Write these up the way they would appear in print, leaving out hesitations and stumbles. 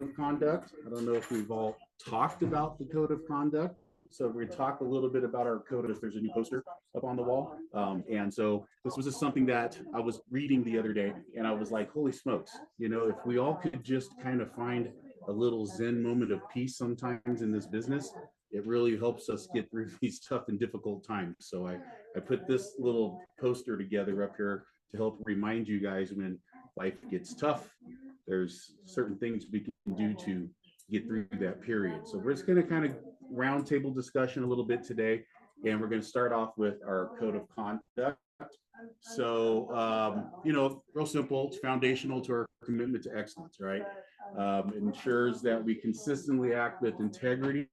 of conduct. I don't know if we've all talked about the code of conduct. So we're going to talk a little bit about our code if there's a new poster up on the wall. And so this was just something that I was reading the other day, and I was like, holy smokes, if we all could just kind of find a little Zen moment of peace sometimes in this business, it really helps us get through these tough and difficult times. So I put this little poster together up here to help remind you guys when life gets tough, there's certain things we can do to get through that period. So we're just going to kind of roundtable discussion a little bit today, and we're going to start off with our code of conduct. So, real simple, it's foundational to our commitment to excellence, right? It ensures that we consistently act with integrity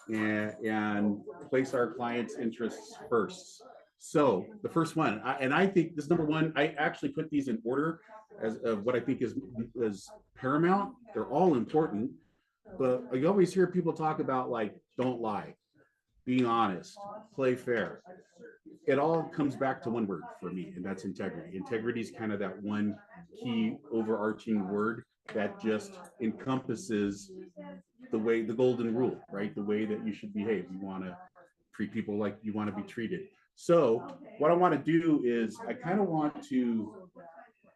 and place our clients' interests first. So the first one, I think this number one, I actually put these in order as of what I think is paramount. They're all important, but I always hear people talk about like, don't lie, being honest, play fair. It all comes back to one word for me, and that's integrity. Integrity is kind of that one key overarching word that just encompasses the golden rule, right? The way that you should behave. You want to treat people like you want to be treated. So what I want to do is I kind of want to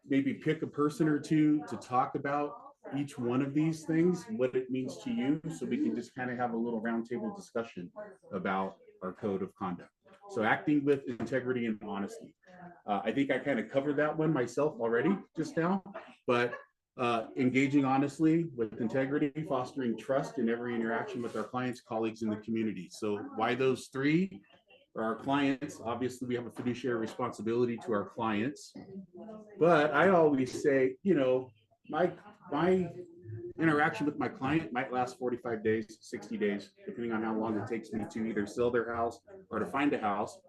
maybe pick a person or two to talk about each one of these things, what it means to you, so we can just kind of have a little roundtable discussion about our code of conduct. So acting with integrity and honesty. I think I kind of covered that one myself already just now, but engaging honestly with integrity, fostering trust in every interaction with our clients, colleagues, and the community. So why those three? For our clients, obviously we have a fiduciary responsibility to our clients, but I always say, my interaction with my client might last 45 days, 60 days, depending on how long it takes me to either sell their house or to find a house.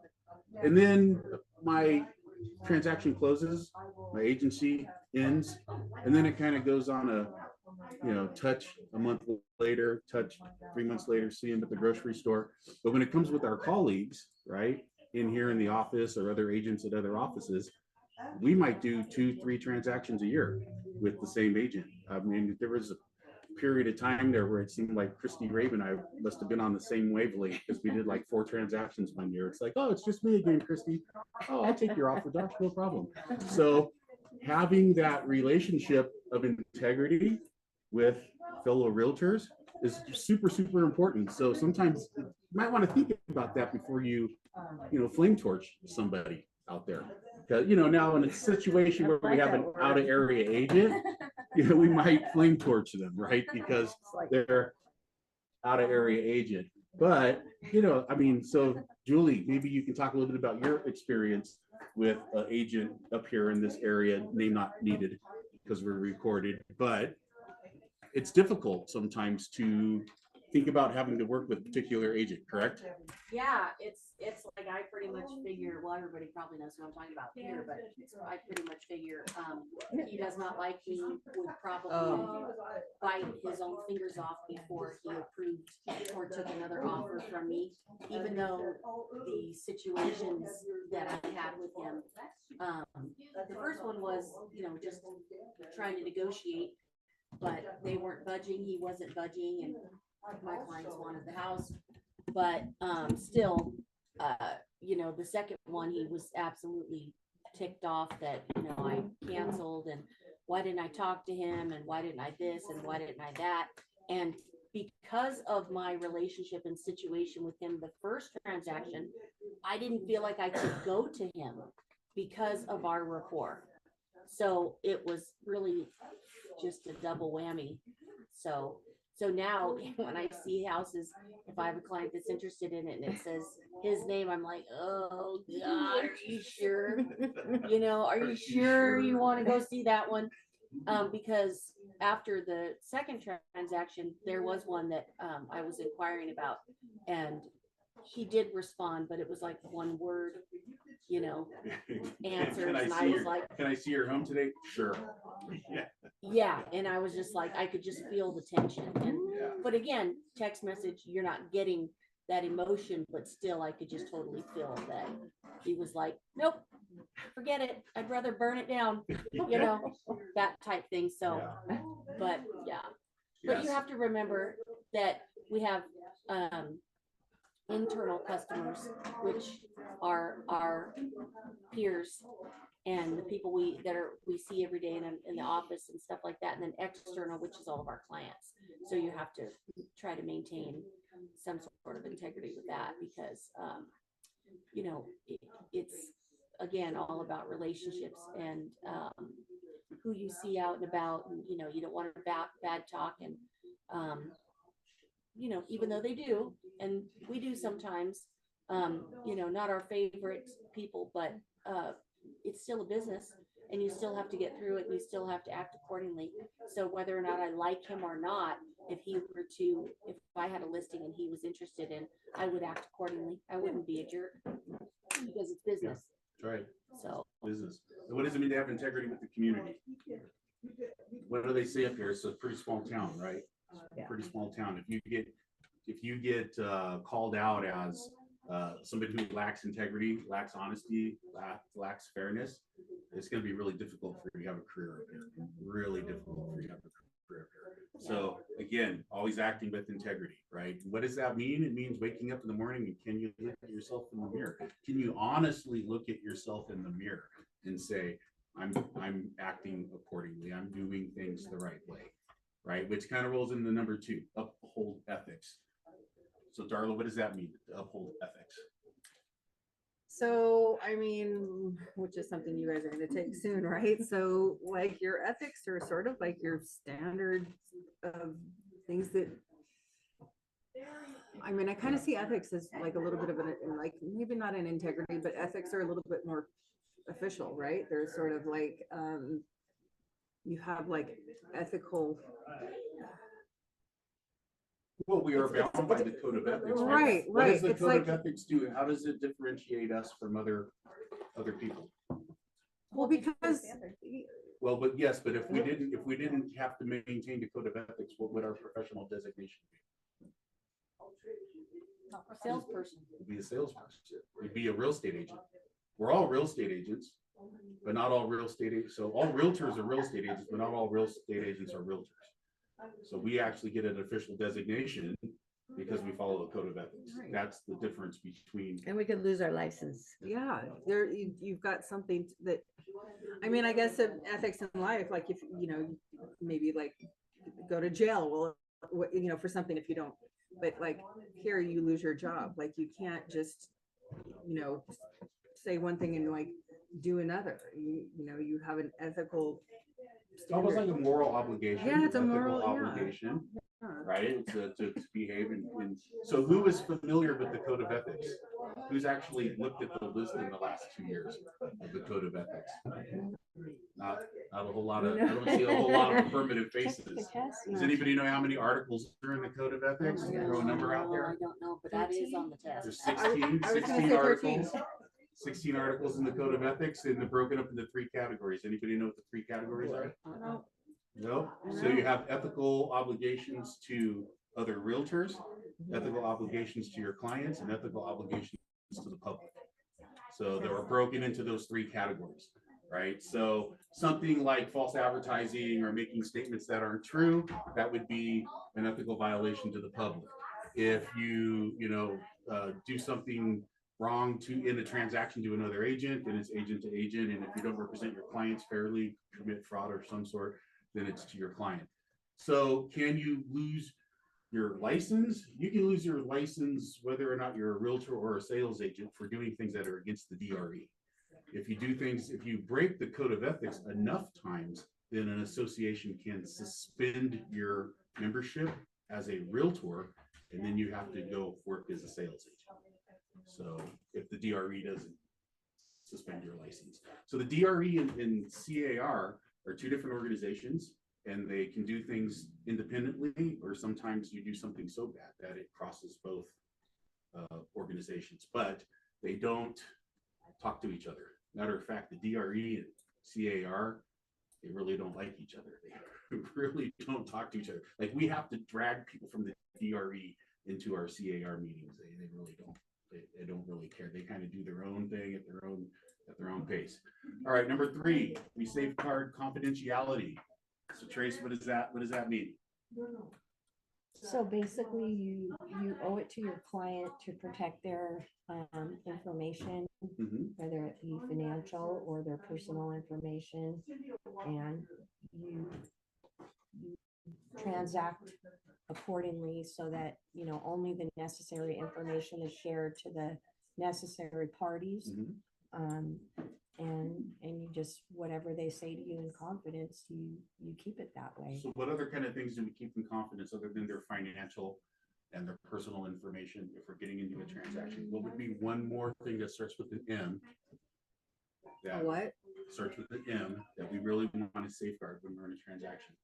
And then my transaction closes, my agency ends, and then it kind of goes on touch a month later, touch 3 months later, see them at the grocery store. But when it comes with our colleagues, right, in here in the office or other agents at other offices, we might do 2-3 transactions a year with the same agent. I mean, there was a period of time there where it seemed like Christy Raven and I must have been on the same wavelength because we did like 4 transactions one year. It's like, oh, it's just me again, Christy. Oh, I'll take your offer, Josh, no problem. So having that relationship of integrity with fellow realtors is super, super important. So sometimes you might want to think about that before you flame torch somebody out there. Because, now in a situation where we have an out of area agent, we might flame torch them, right? Because they're out of area agent. But, so Julie, maybe you can talk a little bit about your experience with an agent up here in this area, name not needed because we're recorded, but it's difficult sometimes to think about having to work with a particular agent, correct? Yeah, it's like I pretty much figure, well, everybody probably knows who I'm talking about here, but I pretty much figure he does not like me, would probably bite his own fingers off before he approved or took another offer from me, even though the situations that I had with him, the first one was, just trying to negotiate, but they weren't budging, he wasn't budging, and my clients wanted the house. But still, the second one, he was absolutely ticked off that, I canceled, and why didn't I talk to him, and why didn't I this, and why didn't I that? And because of my relationship and situation with him, the first transaction, I didn't feel like I could go to him because of our rapport. So it was really just a double whammy. So now when I see houses, if I have a client that's interested in it and it says his name, I'm like, oh God, are you sure? Are you sure you want to go see that one? Because after the second transaction, there was one that I was inquiring about, and he did respond, but it was like one word, answers. And I was like, can I see your home today? Sure. Yeah. And I was just like, I could just feel the tension. And but again, text message, you're not getting that emotion, but still I could just totally feel that he was like, nope, forget it. I'd rather burn it down, that type thing. So, but yeah. But you Yes. have to remember that we have, internal customers, which are our peers and the people we see every day in the office and stuff like that. And then external, which is all of our clients. So you have to try to maintain some sort of integrity with that because, you know, it's again, all about relationships and, who you see out and about, and, you know, you don't want to bad talk and, you know, even though they do, and we do sometimes, you know, not our favorite people, but, it's still a business and you still have to get through it and you still have to act accordingly. So whether or not I like him or not, if I had a listing and he was interested in, I would act accordingly. I wouldn't be a jerk because it's business. That's right. So Business. And what does it mean to have integrity with the community? What do they say up here? It's a pretty small town, right? Yeah. Pretty small town. If you get called out as somebody who lacks integrity, lacks honesty, lacks fairness, it's going to be really difficult for you to have a career up here. Really difficult for you to have a career up here. So again, always acting with integrity, right? What does that mean? It means waking up in the morning and can you look at yourself in the mirror? Can you honestly look at yourself in the mirror and say, I'm acting accordingly. I'm doing things the right way, right? Which kind of rolls into number 2, uphold ethics. So Darla, what does that mean to uphold ethics? So, I mean, which is something you guys are going to take soon, right? So like your ethics are sort of like your standard of things that, I mean, I kind of see ethics as like a little bit of an, like maybe not an integrity, but ethics are a little bit more official, right? They're sort of like, you have like ethical. Well, we are bound by the code of ethics. Right, What does right. the It's code like, of ethics do? How does it differentiate us from other people? well, because, Well, but yes, but if we didn't have to maintain the code of ethics, what would our professional designation be? salesperson. We'd be a salesperson. We'd be a real estate agent. We're all real estate agents, but not all real estate agents. So all realtors are real estate agents, but not all real estate agents are realtors. So we actually get an official designation because we follow the code of ethics. Right. That's the difference between. And we could lose our license. yeah, there, you've got something that, I mean, I guess of ethics in life, like if, you know, maybe like go to jail, well, you know, for something if you don't, but like here you lose your job. Like you can't just, you know, say one thing and like do another. You know, you have an ethical It's almost like a moral obligation. Yeah, it's a ethical moral, yeah. obligation, Yeah. right? To behave and so who is familiar with the code of ethics? Who's actually looked at the list in the last 2 years of the code of ethics? Not a whole lot of, I don't see a whole lot of affirmative faces. Does anybody know how many articles are in the code of ethics? Throw a number out No, I there. don't know, but that is on the test. There's I was gonna 16 say articles. 13. 16 articles in the code of ethics, and they're broken up into 3 categories. Anybody know what the 3 categories are? No. So you have ethical obligations to other realtors, ethical obligations to your clients, and ethical obligations to the public. So they were broken into those 3 categories, right? So something like false advertising or making statements that aren't true, that would be an ethical violation to the public. If you do something wrong in a transaction to another agent, then it's agent to agent, and if you don't represent your clients fairly, commit fraud or some sort, then it's to your client. So can you lose your license? You can lose your license whether or not you're a realtor or a sales agent for doing things that are against the DRE. If you break the code of ethics enough times, then an association can suspend your membership as a realtor, and then you have to go work as a sales agent. So if the DRE doesn't suspend your license. So the DRE and CAR are 2 different organizations, and they can do things independently, or sometimes you do something so bad that it crosses both organizations, but they don't talk to each other. Matter of fact, the DRE and CAR, they really don't like each other. They really don't talk to each other. Like we have to drag people from the DRE into our CAR meetings. They really don't. They don't really care. They kind of do their own thing at their own pace. All right, number 3, we safeguard confidentiality. So Trace, what does that mean? So basically, you owe it to your client to protect their information, Mhm. whether it be financial or their personal information, and you transact accordingly so that, you know, only the necessary information is shared to the necessary parties. Mhm. And you just, whatever they say to you in confidence, you keep it that way. So what other kind of things do we keep in confidence other than their financial and their personal information if we're getting into a transaction? What would be one more thing that starts with an M? That What? starts with an M that we really want to safeguard when we're in a transaction?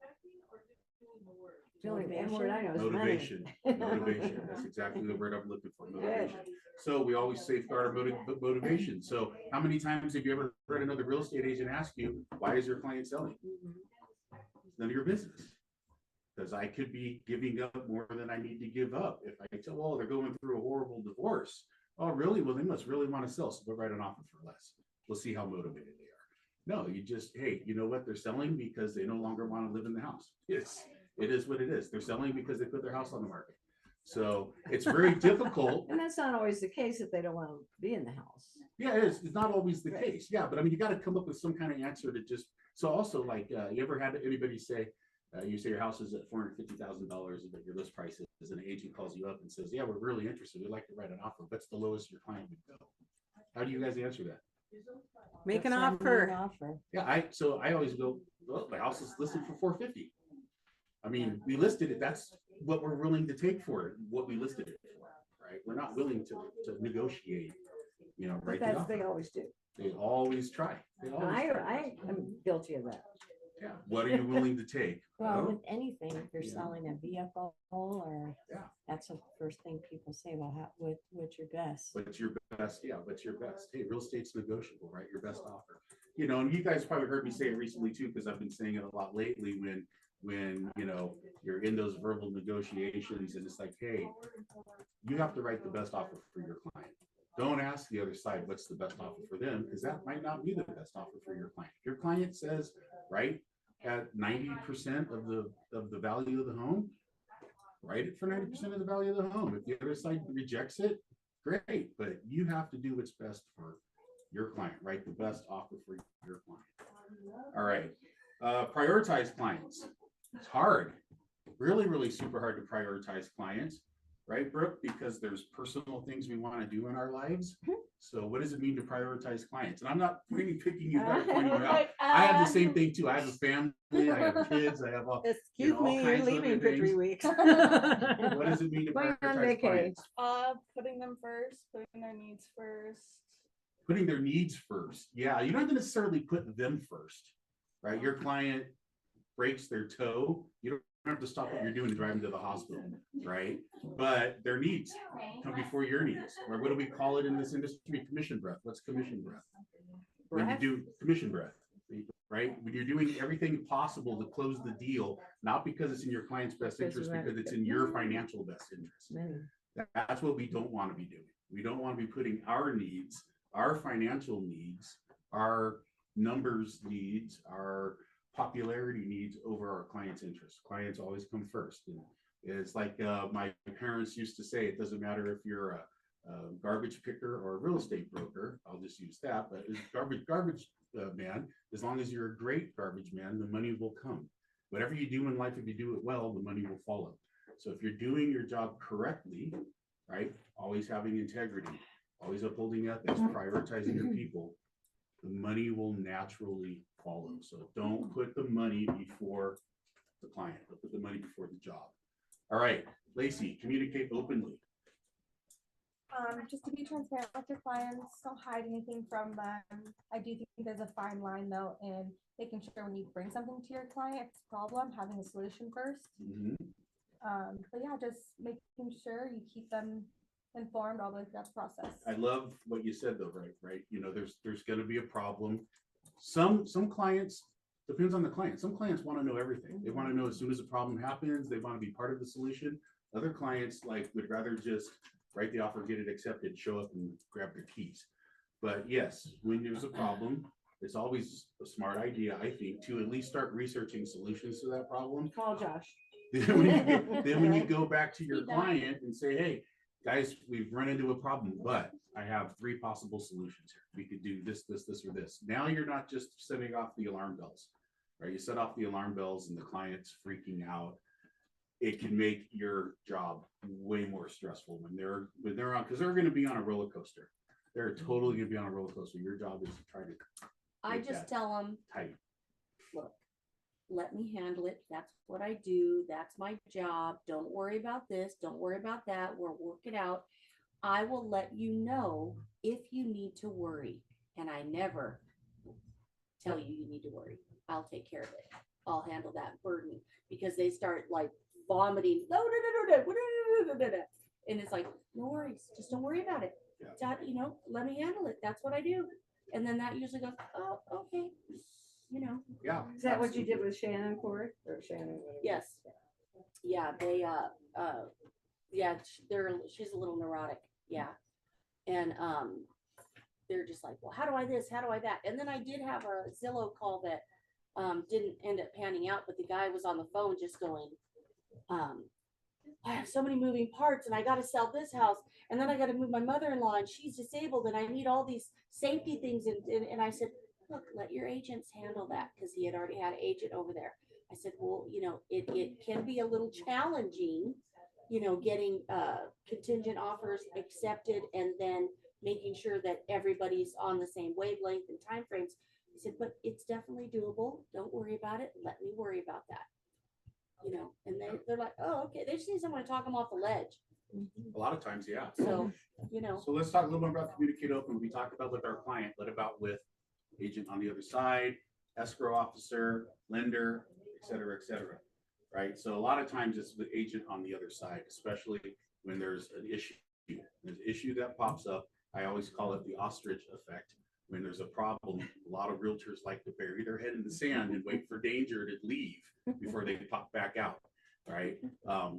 The only M word I know is money. Motivation. Motivation. That's exactly the word I'm looking for. Motivation. So we always safeguard our motivation. So how many times have you ever heard another real estate agent ask you, why is your client selling? It's none of your business. Because I could be giving up more than I need to give up. If I tell, oh, they're going through a horrible divorce. Oh, really? Well, they must really want to sell. So we'll write an offer for less. We'll see how motivated they are. No, you just, hey, you know what? They're selling because they no longer want to live in the house. Yes, it is what it is. They're selling because they put their house on the market. So it's very difficult. And that's not always the case if they don't want to be in the house. Yeah, it is. It's not always the case. Yeah, but I mean, you got to come up with some kind of answer to just. So also, like, you ever had anybody say, you say your house is at $450,000, but your list price is, and an agent calls you up and says, yeah, we're really interested. We'd like to write an offer. What's the lowest your client would go? How do you guys answer that? Make an Send me an offer. offer. Yeah, I always go, well, my house is listed for $450,000. I mean, we listed it. That's what we're willing to take for it. What we listed it for, right? We're not willing to negotiate. You know, right? That's they always do. They always try. They always try. I am guilty of that. Yeah. What are you willing to take? Well, Oh, with anything, if you're Yeah. selling a vehicle or Yeah. that's the first thing people say, well, what's your best? What's your best? Yeah, what's your best? Hey, real estate's negotiable, right? Your best offer. You know, and you guys probably heard me say it recently too, because I've been saying it a lot lately when you know you're in those verbal negotiations and it's like, hey, you have to write the best offer for your client. Don't ask the other side what's the best offer for them, because that might not be the best offer for your client. Your client says, right, at 90% of the value of the home, write it for 90% of the value of the home. If the other side rejects it, great, but you have to do what's best for your client. Write the best offer for your client. All right. Prioritize clients. It's hard, really super hard to prioritize clients, right, Brooke? Because there's personal things we want to do in our lives. So what does it mean to prioritize clients? And I'm not picking you out, pointing you out. I have the same thing too. I have a family, I have kids, I have all. Excuse all me, you're kinds of leaving other for 3 things. weeks. What does it mean to Going on prioritize vacation. clients? Putting them first, putting their needs first. Putting their needs first. Yeah, you don't have to necessarily put them first, right? Your client breaks their toe, you don't have to stop what you're doing to drive them to the hospital, right? But their needs come before your needs. Or what do we call it in this industry? Commission breath. What's commission breath? When you do commission breath, right? When you're doing everything possible to close the deal, not because it's in your client's best interest, because it's in your financial best interest. That's what we don't want to be doing. We don't want to be putting our needs, our financial needs, our numbers needs, our popularity needs over our clients' interests. Clients always come first. And it's like my parents used to say, it doesn't matter if you're a garbage picker or a real estate broker. I'll just use that, but it's garbage man, as long as you're a great garbage man, the money will come. Whatever you do in life, if you do it well, the money will follow. So if you're doing your job correctly, right, always having integrity, always upholding ethics, prioritizing your people, the money will naturally follow. So don't put the money before the client, but put the money before the job. All right, Lacey, communicate openly. Just to be transparent with your clients, don't hide anything from them. I do think there's a fine line though in making sure when you bring something to your client, it's a problem, having a solution first. But yeah, just making sure you keep them informed all the way throughout the process. I love what you said though, right? You know, there's going to be a problem. Some clients, depends on the client. Some clients want to know everything. They want to know as soon as a problem happens, they want to be part of the solution. Other clients like would rather just write the offer, get it accepted, show up and grab their keys. But yes, when there's a problem, it's always a smart idea, I think, to at least start researching solutions to that problem. Call Josh. then when you go back to your client and say, hey, guys, we've run into a problem, but I have 3 possible solutions here. We could do this, this, this, or this. Now you're not just setting off the alarm bells, right? You set off the alarm bells and the client's freaking out. It can make your job way more stressful when they're on, because they're going to be on a roller coaster. They're totally going to be on a roller coaster. Your job is to try to. I just tell them, tight. Look, let me handle it. That's what I do. That's my job. Don't worry about this. Don't worry about that. We'll work it out. I will let you know if you need to worry. And I never tell you need to worry. I'll take care of it. I'll handle that burden, because they start like vomiting. No. And it's like, no worries. Just don't worry about it. Yeah. You know, let me handle it. That's what I do. And then that usually goes, oh, okay. You know. Yeah. Is that what you did with Shannon, Corey? Or Shannon? Yes. Yeah, they yeah, she's a little neurotic. Yeah. And they're just like, well, how do I this? How do I that? And then I did have a Zillow call that didn't end up panning out, but the guy was on the phone just going, I have so many moving parts and I got to sell this house and then I got to move my mother-in-law and she's disabled and I need all these safety things. And I said, look, let your agents handle that, because he had already had an agent over there. I said, well, you know, it can be a little challenging, you know, getting contingent offers accepted and then making sure that everybody's on the same wavelength and timeframes. He said, but it's definitely doable. Don't worry about it. Let me worry about that. You know, and they're like, oh, okay. They just need someone to talk them off the ledge. A lot of times, yeah. So, you know. So let's talk a little bit about communicate open. We talked about with our client, what about with agent on the other side, escrow officer, lender, et cetera, right? So a lot of times it's the agent on the other side, especially when there's an issue. There's an issue that pops up. I always call it the ostrich effect. When there's a problem, a lot of realtors like to bury their head in the sand and wait for danger to leave before they pop back out, right?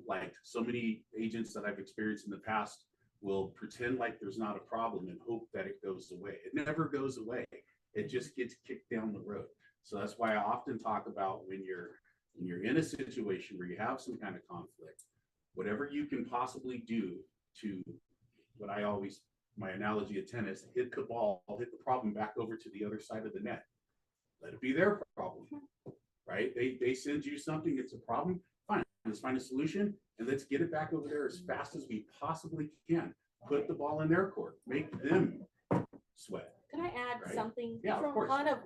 Like so many agents that I've experienced in the past will pretend like there's not a problem and hope that it goes away. It never goes away. It just gets kicked down the road. So that's why I often talk about when you're in a situation where you have some kind of conflict, whatever you can possibly do to, what I always, my analogy of tennis, hit the ball, hit the problem back over to the other side of the net. Let it be their problem, right? They send you something, it's a problem, fine, let's find a solution and let's get it back over there as fast as we possibly can. Put the ball in their court, make them sweat. Can I add Right. something? Yeah, of course. Kind of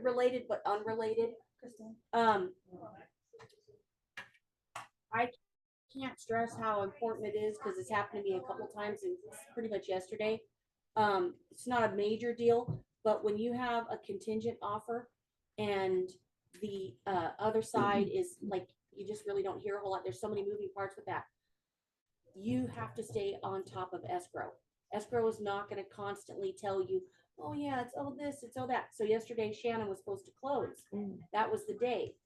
related but unrelated. I can't stress how important it is, because it's happened to me a couple times and it's pretty much yesterday. It's not a major deal, but when you have a contingent offer and the other side is like, you just really don't hear a whole lot. There's so many moving parts with that. You have to stay on top of escrow. Escrow is not going to constantly tell you, oh yeah, it's all this, it's all that. So yesterday Shannon was supposed to close. That was the day.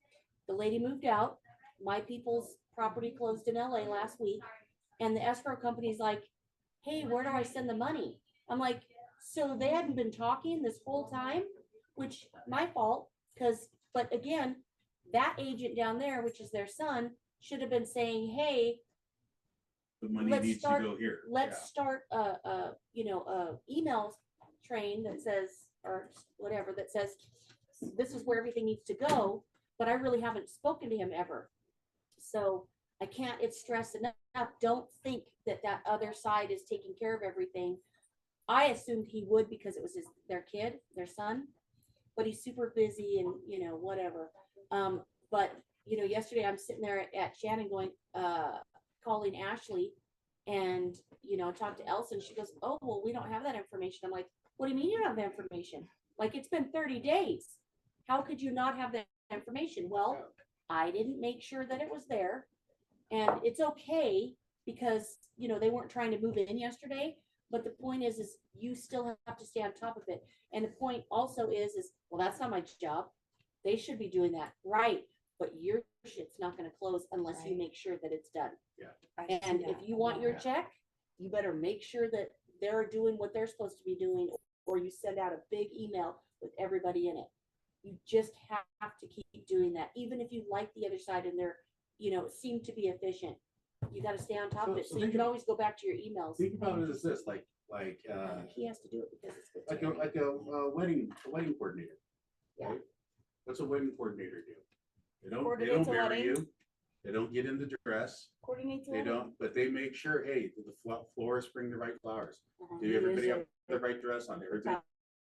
The lady moved out. My people's property closed in LA last week. And the escrow company's like, hey, where do I send the money? I'm like, so they hadn't been talking this whole time, which my fault, but again, that agent down there, which is their son, should have been saying, hey, The money let's needs start- to go here. let's start a email train that says, or whatever, that says this is where everything needs to go, but I really haven't spoken to him ever. So I can't stress enough. Don't think that other side is taking care of everything. I assumed he would, because it was their kid, their son, but he's super busy and whatever. But yesterday I'm sitting there at Shannon going, calling Ashley, and talked to Elsa, and she goes, oh, well, we don't have that information. I'm like, what do you mean you don't have the information? Like, it's been 30 days. How could you not have that information? Well, I didn't make sure that it was there, and it's okay, because they weren't trying to move in yesterday. But the point is you still have to stay on top of it. And the point also is well, that's not my job. They should be doing that, right? But your shit's not going to close unless you make sure that it's done. Yeah. And if you want your check, you better make sure that they're doing what they're supposed to be doing, or you send out a big email with everybody in it. You just have to keep doing that. Even if you like the other side and they're seem to be efficient. You gotta stay on top of So- it, so so you think can of- always go back to your emails. Think about it as this, like He has to do it because it's good. like a wedding coordinator. Yeah. Right? What's a wedding coordinator do? They don't Coordinates a marry wedding. you. They don't get in the dress. Coordinates. They don't, but they make sure, hey, the florists bring the right flowers. Uh-huh. Do everybody have the right dress on? Everybody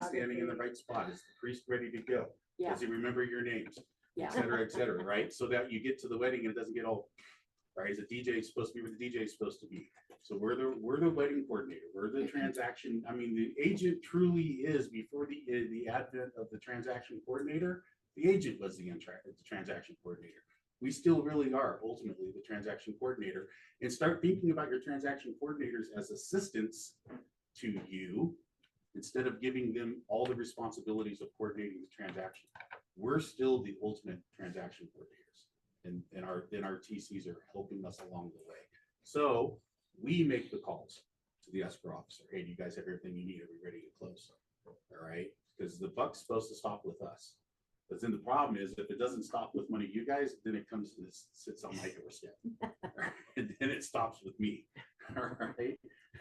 standing in the right spot? Is the priest ready to go? Yeah, Does he remember your names? yeah. Et cetera, right? So that you get to the wedding and it doesn't get all, right? Is the DJ supposed to be where the DJ is supposed to be? So we're the wedding coordinator. We're the transaction. I mean, the agent truly is, before the advent of the transaction coordinator, the agent was the transaction coordinator. We still really are ultimately the transaction coordinator, and start thinking about your transaction coordinators as assistants to you instead of giving them all the responsibilities of coordinating the transaction. We're still the ultimate transaction coordinators, and our TCs are helping us along the way. So we make the calls to the escrow officer. Hey, do you guys have everything you need? Are we ready to close? All right, because the buck's supposed to stop with us. But then the problem is, if it doesn't stop with one of you guys, then it comes to this, sits on my doorstep. And then it stops with me. All right.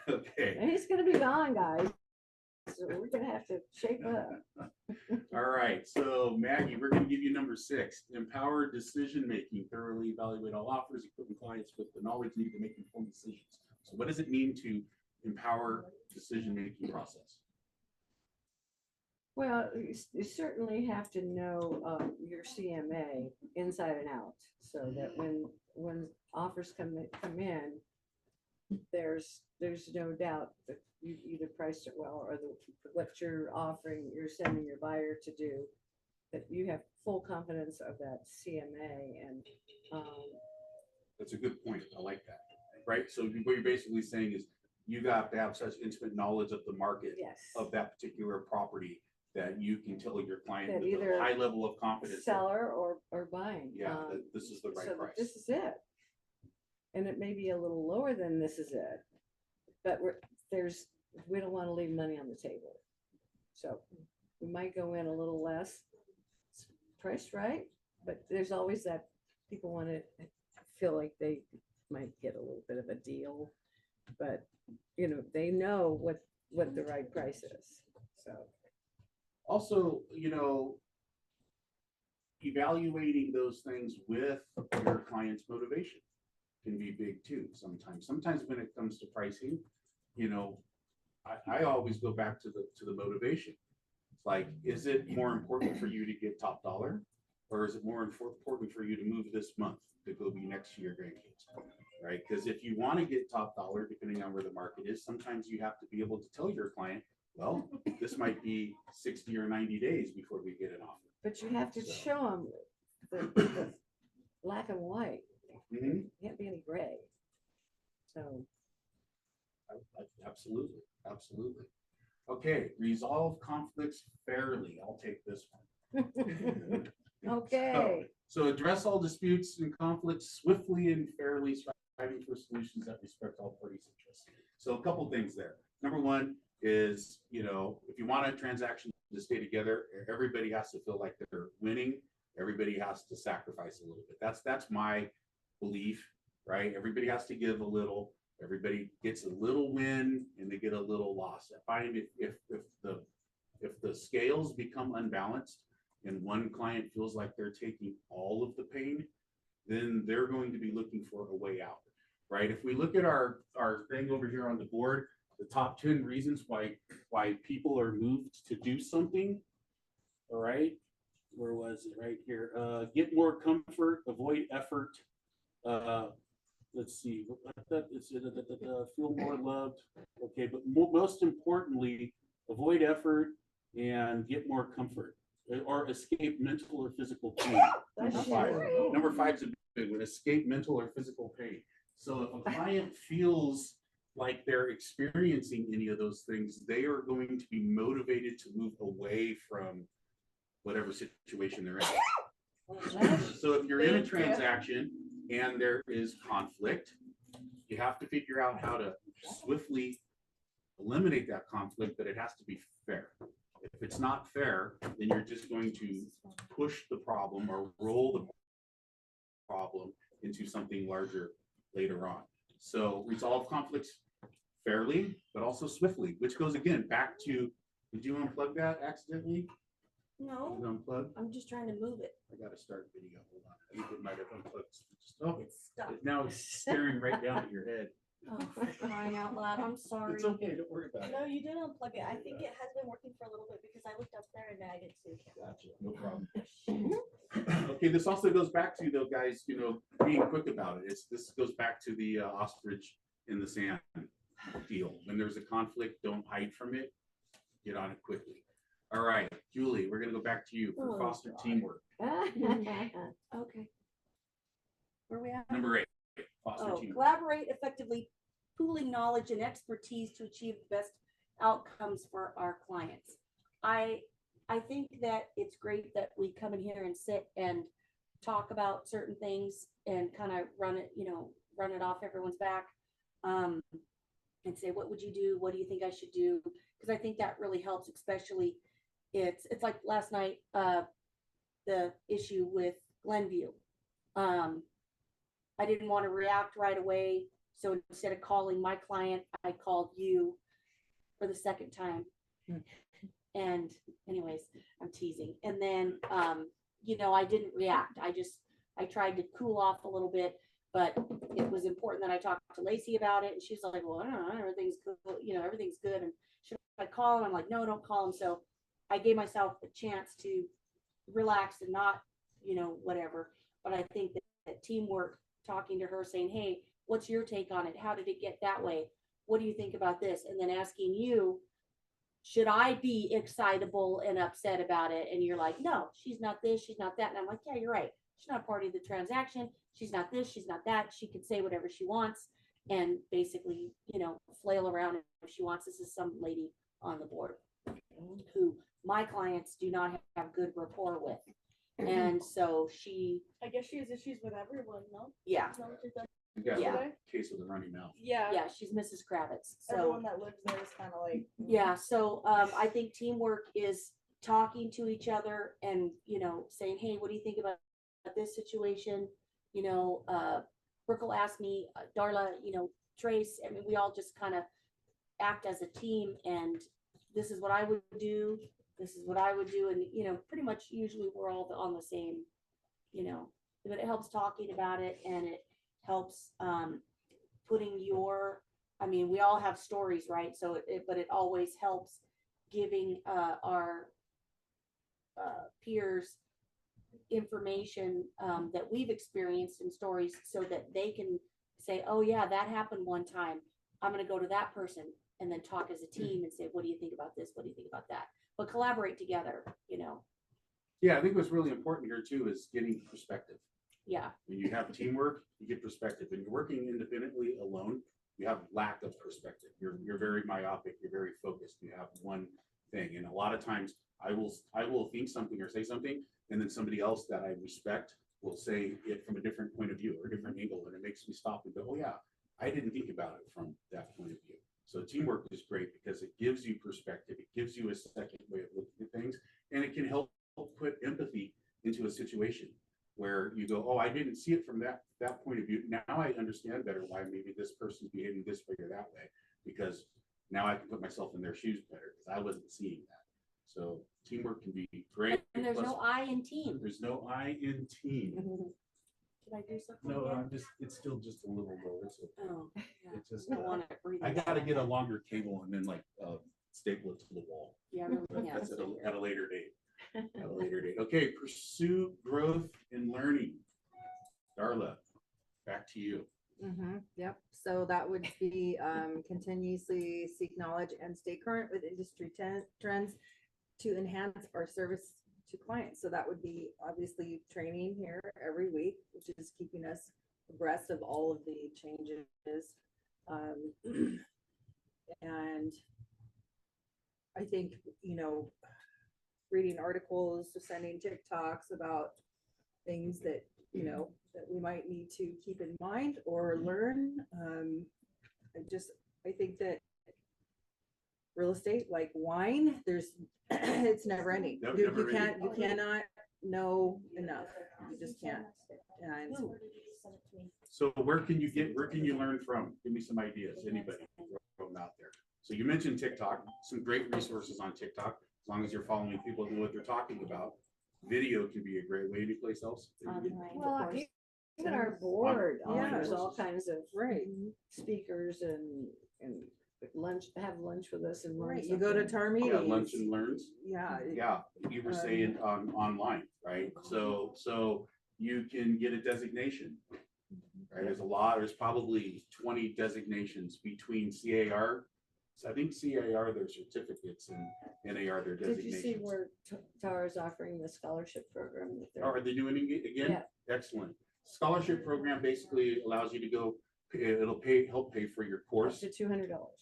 Okay. And he's gonna be gone, guys. So we're gonna have to shape up. All right. So Maggie, we're going to give you number 6. Empower decision-making. Thoroughly evaluate all offers, equipping clients with the knowledge needed to make informed decisions. So what does it mean to empower decision-making process? Well, you certainly have to know your CMA inside and out, so that when offers come in, there's no doubt that you either priced it well, or what you're offering, you're sending your buyer to do, that you have full confidence of that CMA. And That's a good point. I like that. Right. So what you're basically saying is you got to have such intimate knowledge of the market yes, of that particular property that you can tell your client That with either a high level of confidence. that, seller or buying. yeah, that this is the right so price. this is it. And it may be a little lower than this is it, but we don't want to leave money on the table. So we might go in a little less, it's priced right, but there's always that people want to feel like they might get a little bit of a deal, but they know what the right price is. So Also, evaluating those things with your client's motivation can be big too. Sometimes when it comes to pricing, I always go back to the motivation. It's like, is it more important for you to get top dollar, or is it more important for you to move this month to go be next to your grandkids? Right? Because if you want to get top dollar, depending on where the market is, sometimes you have to be able to tell your client, well, this might be 60 or 90 days before we get an offer. but you have to So. show them the black and white. Mhm. Can't be any gray. So Absolutely. Okay, resolve conflicts fairly. I'll take this one. okay. So address all disputes and conflicts swiftly and fairly, striving for solutions that respect all parties' interests. So a couple things there. Number one is, if you want a transaction to stay together, everybody has to feel like they're winning. Everybody has to sacrifice a little bit. That's my belief, right? Everybody has to give a little. Everybody gets a little win and they get a little loss. I find if the scales become unbalanced and one client feels like they're taking all of the pain, then they're going to be looking for a way out, right? If we look at our thing over here on the board, the top 10 reasons why people are moved to do something, all right? Where was it? Right here. Get more comfort, avoid effort. Let's see. Feel more loved. Okay, but most importantly, avoid effort and get more comfort, or escape mental or physical pain. Number 5 is a big one. Escape mental or physical pain. So if a client feels like they're experiencing any of those things, they are going to be motivated to move away from whatever situation they're in. So if you're in a transaction and there is conflict, you have to figure out how to swiftly eliminate that conflict, but it has to be fair. If it's not fair, then you're just going to push the problem or roll the problem into something larger later on. So resolve conflicts fairly, but also swiftly, which goes again back to, did you unplug that accidentally? No, Did it unplug? I'm just trying to move it. I gotta start video. Hold on. I think it might have unplugged. Oh, It's stuck. now it's staring right down at your head. Oh, for crying out loud, I'm sorry. It's okay, don't worry about it. No, you did unplug it. I think it has been working for a little bit because I looked up there and I didn't see it. Gotcha, no problem. Okay, this also goes back to, though, guys, you know, being quick about it. This goes back to the ostrich in the sand deal. When there's a conflict, don't hide from it. Get on it quickly. All right, Julie, we're gonna go back to you for Oh, foster God. teamwork. Okay. Where we at? Number 8, foster Oh, teamwork. collaborate effectively, pooling knowledge and expertise to achieve the best outcomes for our clients. I think that it's great that we come in here and sit and talk about certain things and kind of run it off everyone's back. And say, what would you do? What do you think I should do? Because I think that really helps, especially it's like last night, the issue with Glenview. I didn't want to react right away. So instead of calling my client, I called you for the second time. And anyways, I'm teasing. And then, I didn't react. I tried to cool off a little bit, but it was important that I talked to Lacey about it. And she's like, well, I don't know, everything's good. Everything's good. And should I call him? I'm like, no, don't call him. So I gave myself a chance to relax and not, whatever. But I think that teamwork, talking to her, saying, hey, what's your take on it? How did it get that way? What do you think about this? And then asking you, should I be excitable and upset about it? And you're like, no, she's not this, she's not that. And I'm like, yeah, you're right. She's not part of the transaction. She's not this, she's not that. She can say whatever she wants and basically, flail around if she wants. This is some lady on the board who my clients do not have good rapport with. And so I guess she has issues with everyone, no? yeah, Is that what you're saying? You got Yeah. a case of the runny mouth. Yeah. yeah, she's Mrs. Kravitz. So Everyone that lives there is kind of like. yeah, so I think teamwork is talking to each other and, saying, hey, what do you think about this situation? Brickle asked me, Darla, Trace, I mean, we all just kind of act as a team, and this is what I would do. This is what I would do. And, pretty much usually we're all on the same, but it helps talking about it, and it helps putting we all have stories, right? So but it always helps giving our peers information that we've experienced in stories so that they can say, oh yeah, that happened one time. I'm going to go to that person and then talk as a team and say, what do you think about this? What do you think about that? But collaborate together, Yeah, I think what's really important here too is getting perspective. Yeah. When you have teamwork, you get perspective. When you're working independently alone, you have lack of perspective. You're very myopic. You're very focused. You have one thing, and a lot of times I will think something or say something, and then somebody else that I respect will say it from a different point of view or a different angle, and it makes me stop and go, oh yeah, I didn't think about it from that point of view. So teamwork is great because it gives you perspective. It gives you a second way of looking at things, and it can help put empathy into a situation where you go, oh, I didn't see it from that point of view. Now I understand better why maybe this person's behaving this way or that way, because now I can put myself in their shoes better because I wasn't seeing that. So teamwork can be great. And there's Plus, no I in team. there's no I in team. Did I do something? No, again? it's still just a little low. It's okay. Oh, yeah. It's just, I don't want to breathe. I gotta get a longer cable and then staple it to the wall. Yeah, But yeah. that's at a later date. At a later date. Okay, pursue growth and learning. Darla, back to you. Yep. So that would be continuously seek knowledge and stay current with industry trends to enhance our service to clients. So that would be obviously training here every week, which is keeping us abreast of all of the changes. And I think, reading articles, sending TikToks about things that, that we might need to keep in mind or learn. I think that real estate, like wine, it's never ending. Never You ending. cannot know enough. You just can't. And So where can you learn from? Give me some ideas, anybody throw them out there. So you mentioned TikTok, some great resources on TikTok, as long as you're following people who know what they're talking about. Video can be a great way. Any place else? Online, of Well, course. even our board, Yeah. there's all kinds of right, speakers and have lunch with us and learn right. You go to something. tar Yeah, meetings. lunch and learns. Yeah. Yeah, you were saying online, right? So you can get a designation, right? There's probably 20 designations between CAR. So I think CAR, their certificates, and NAR, their Did you see designations. where Tara is offering the scholarship program? that they're- Are they doing it again? Yeah. Excellent. Scholarship program basically allows you to go, it'll help pay for your Up course. to $200.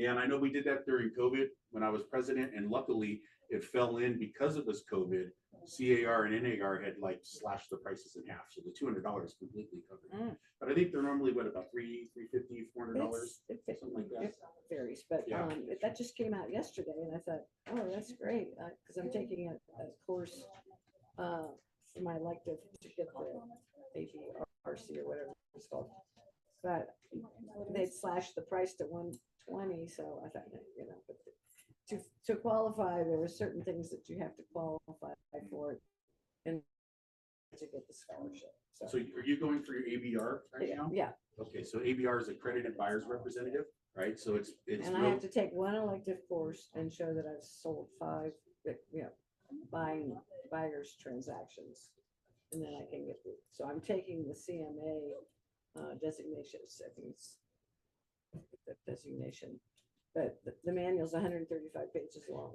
And I know we did that during COVID when I was president, and luckily it fell in because it was COVID. CAR and NAR had like slashed the prices in half, so the $200 completely covered. Mm. But I think they're normally what, about $350, $400, something like that. It varies, but Yeah. that just came out yesterday, and I thought, oh, that's great, because I'm taking a course for my elective to get the ABRC or whatever it's called. But they'd slashed the price to $120, so I thought, but to qualify, there were certain things that you have to qualify for and to get the scholarship. So are you going for your ABR right now? Yeah, Okay, so ABR is accredited buyer's representative, right? So it's and I have to take one elective course and show that I've sold 5, buyers transactions. And then I can get so I'm taking the CMA designations, I think it's the designation, but the manual's 135 pages long.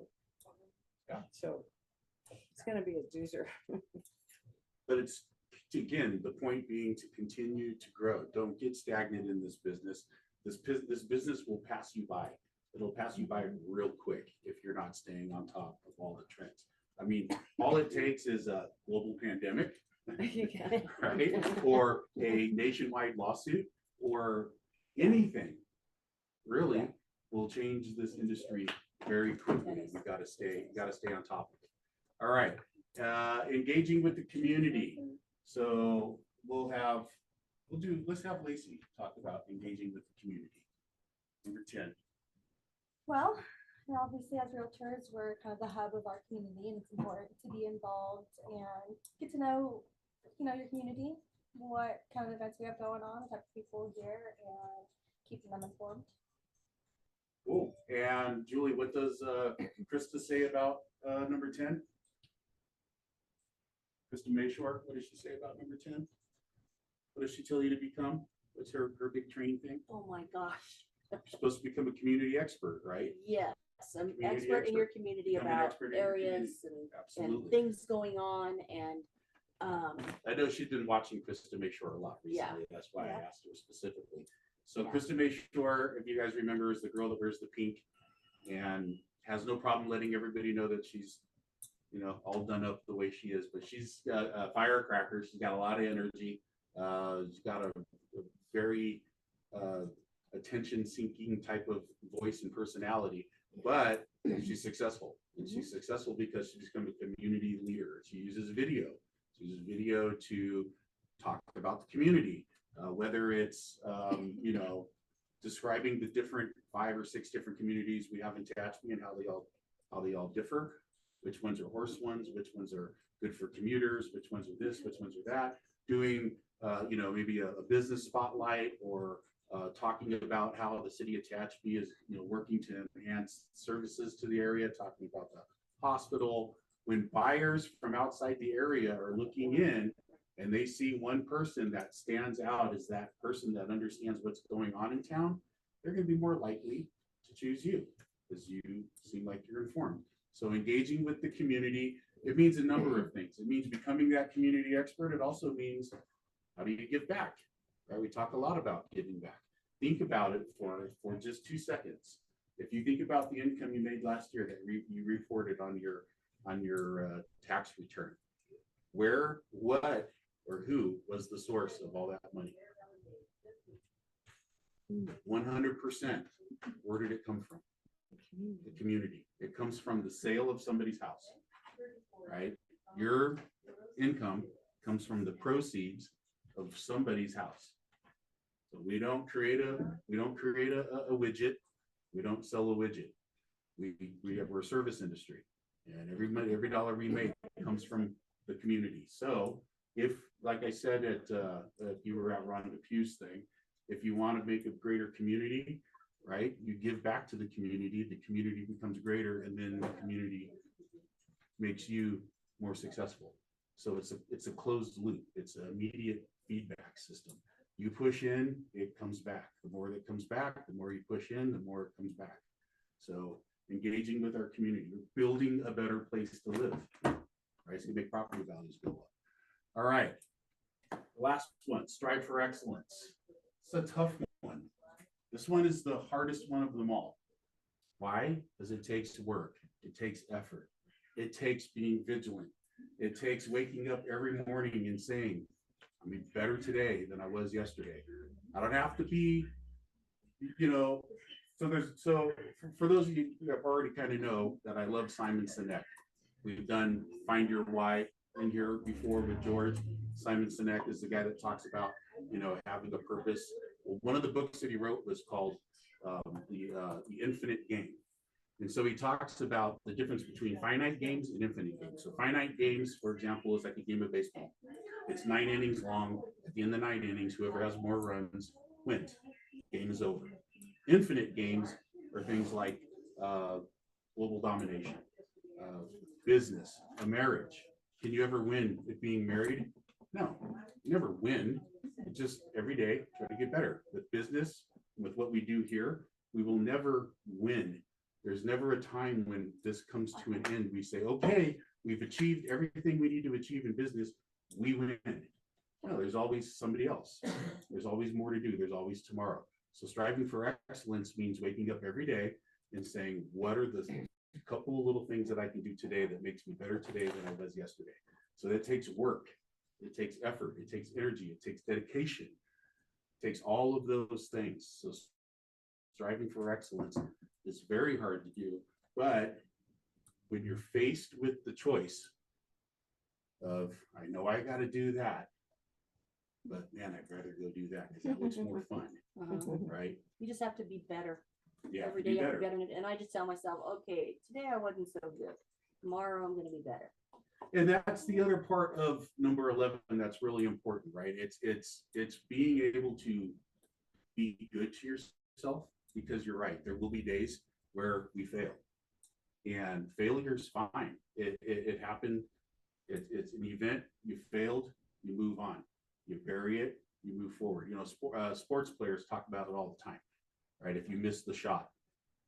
Yeah. So it's gonna be a doozer. But it's, again, the point being to continue to grow. Don't get stagnant in this business. This business will pass you by. It'll pass you by real quick if you're not staying on top of all the trends. I mean, all it takes is a global pandemic, right? Or a nationwide lawsuit, or anything really will change this industry very quickly. You gotta stay on top of it. All right. Engaging with the community. So let's have Lacey talk about engaging with the community. Number 10. Well, obviously as realtors, we're kind of the hub of our community, and it's important to be involved and get to know, your community, what kind of events we have going on, the type of people here, and keeping them informed. Cool. And Julie, what does Krista say about number 10? Krista Mayshore, what does she say about number 10? What does she tell you to become? What's her big training thing? Oh my gosh. You're supposed to become a community expert, right? Yes, an Community expert in your expert. community Become an about expert in your areas and Absolutely. things going on, and I know she's been watching Krista Mayshore a lot Yeah. recently. That's why Yeah. I asked her specifically. So Yeah. Krista Mayshore, if you guys remember, is the girl that wears the pink and has no problem letting everybody know that she's, all done up the way she is. But she's got a firecracker. She's got a lot of energy. She's got a very attention-seeking type of voice and personality. But she's successful. And she's successful because she's become a community leader. She uses video. She uses video to talk about the community, whether it's, describing the different 5 or 6 different communities we have in Tehachapi and how they all differ, which ones are horse ones, which ones are good for commuters, which ones are this, which ones are that, doing, maybe a business spotlight, or talking about how the city of Tehachapi is, working to enhance services to the area, talking about the hospital. When buyers from outside the area are looking in and they see one person that stands out as that person that understands what's going on in town, they're going to be more likely to choose you because you seem like you're informed. So engaging with the community, it means a number of things. It means becoming that community expert. It also means, how do you give back? Right? We talk a lot about giving back. Think about it for just 2 seconds. If you think about the income you made last year that you reported on your tax return, where, what, or who was the source of all that money? 100%. Where did it come from? The community. It comes from the sale of somebody's house, right? Your income comes from the proceeds of somebody's house. So we don't create a widget. We don't sell a widget. We're a service industry, and every dollar we make comes from the community. So if, like I said, if you were at Ron Depue's thing, if you want to make a greater community, right, you give back to the community becomes greater, and then the community makes you more successful. So it's a closed loop. It's an immediate feedback system. You push in, it comes back. The more that comes back, the more you push in, the more it comes back. So engaging with our community, we're building a better place to live, right? It's gonna make property values go up. All right, last one, strive for excellence. It's a tough one. This one is the hardest one of them all. Why? Because it takes work, it takes effort, it takes being vigilant, it takes waking up every morning and saying, I'll be better today than I was yesterday. I don't have to be, so for those of you who have already kind of know that I love Simon Sinek. We've done Find Your Why in here before with George. Simon Sinek is the guy that talks about, having a purpose. Well, one of the books that he wrote was called The Infinite Game. And so he talks about the difference between finite games and infinite games. So finite games, for example, is like a game of baseball. It's 9 innings long. At the end of the 9 innings, whoever has more runs wins. Game is over. Infinite games are things like global domination, business, a marriage. Can you ever win at being married? No, you never win. It's just every day try to get better. With business, with what we do here, we will never win. There's never a time when this comes to an end. We say, okay, we've achieved everything we need to achieve in business. We win. No, there's always somebody else. There's always more to do. There's always tomorrow. So striving for excellence means waking up every day and saying, what are the couple of little things that I can do today that makes me better today than I was yesterday? So that takes work. It takes effort. It takes energy. It takes dedication. It takes all of those things. So striving for excellence is very hard to do. But when you're faced with the choice of, I know I got to do that, but man, I'd rather go do that because that looks more fun, right? You just have to be better. Yeah, Every day you have to be better. And I just tell myself, okay, today I wasn't so good. Tomorrow I'm going to be better. And that's the other part of number 11 that's really important, right? It's being able to be good to yourself, because you're right, there will be days where we fail, and failure's fine. It happened. It's an event. You failed, you move on, you bury it, you move forward. Sports players talk about it all the time, right? If you miss the shot,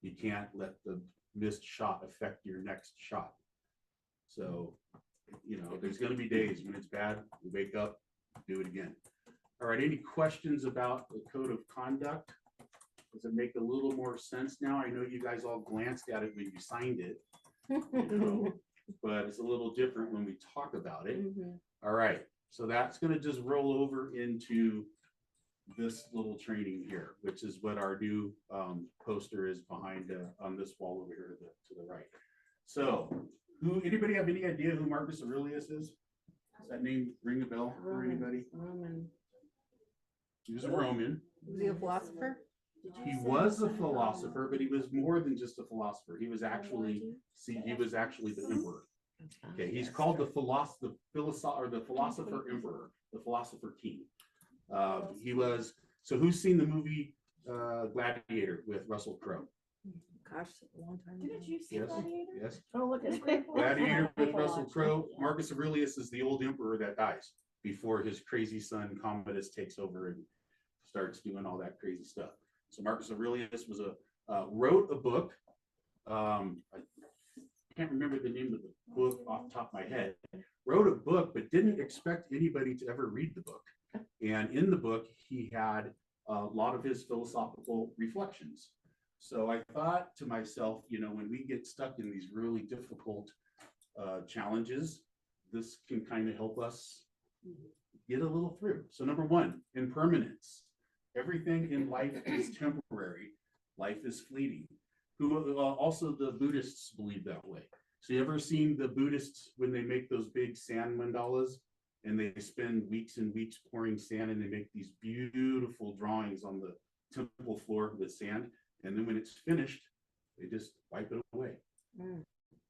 you can't let the missed shot affect your next shot. So there's going to be days when it's bad. You wake up, do it again. All right, any questions about the code of conduct? Does it make a little more sense now? I know you guys all glanced at it when you signed it, but it's a little different when we talk about it. All right, so that's going to just roll over into this little training here, which is what our new poster is behind on this wall over here to the right. So anybody have any idea who Marcus Aurelius is? Does that name ring a bell for anybody? Roman. He was a Roman. Was he a philosopher? He was a philosopher, but he was more than just a philosopher. He was actually the emperor. Okay, he's called the philosopher emperor, the philosopher king. He was. So who's seen the movie Gladiator with Russell Crowe? Gosh, a long time ago. Didn't you see Yes. Gladiator? Yes. Oh, look at it. Gladiator with Russell Crowe. Marcus Aurelius is the old emperor that dies before his crazy son Commodus takes over and starts doing all that crazy stuff. So Marcus Aurelius was wrote a book. I can't remember the name of the book off the top of my head. Wrote a book, but didn't expect anybody to ever read the book. And in the book, he had a lot of his philosophical reflections. So I thought to myself, when we get stuck in these really difficult challenges, this can kind of help us get a little through. So number 1, impermanence. Everything in life is temporary. Life is fleeting. Also, the Buddhists believe that way. So you ever seen the Buddhists when they make those big sand mandalas and they spend weeks and weeks pouring sand and they make these beautiful drawings on the temple floor with sand. And then when it's finished, they just wipe it away.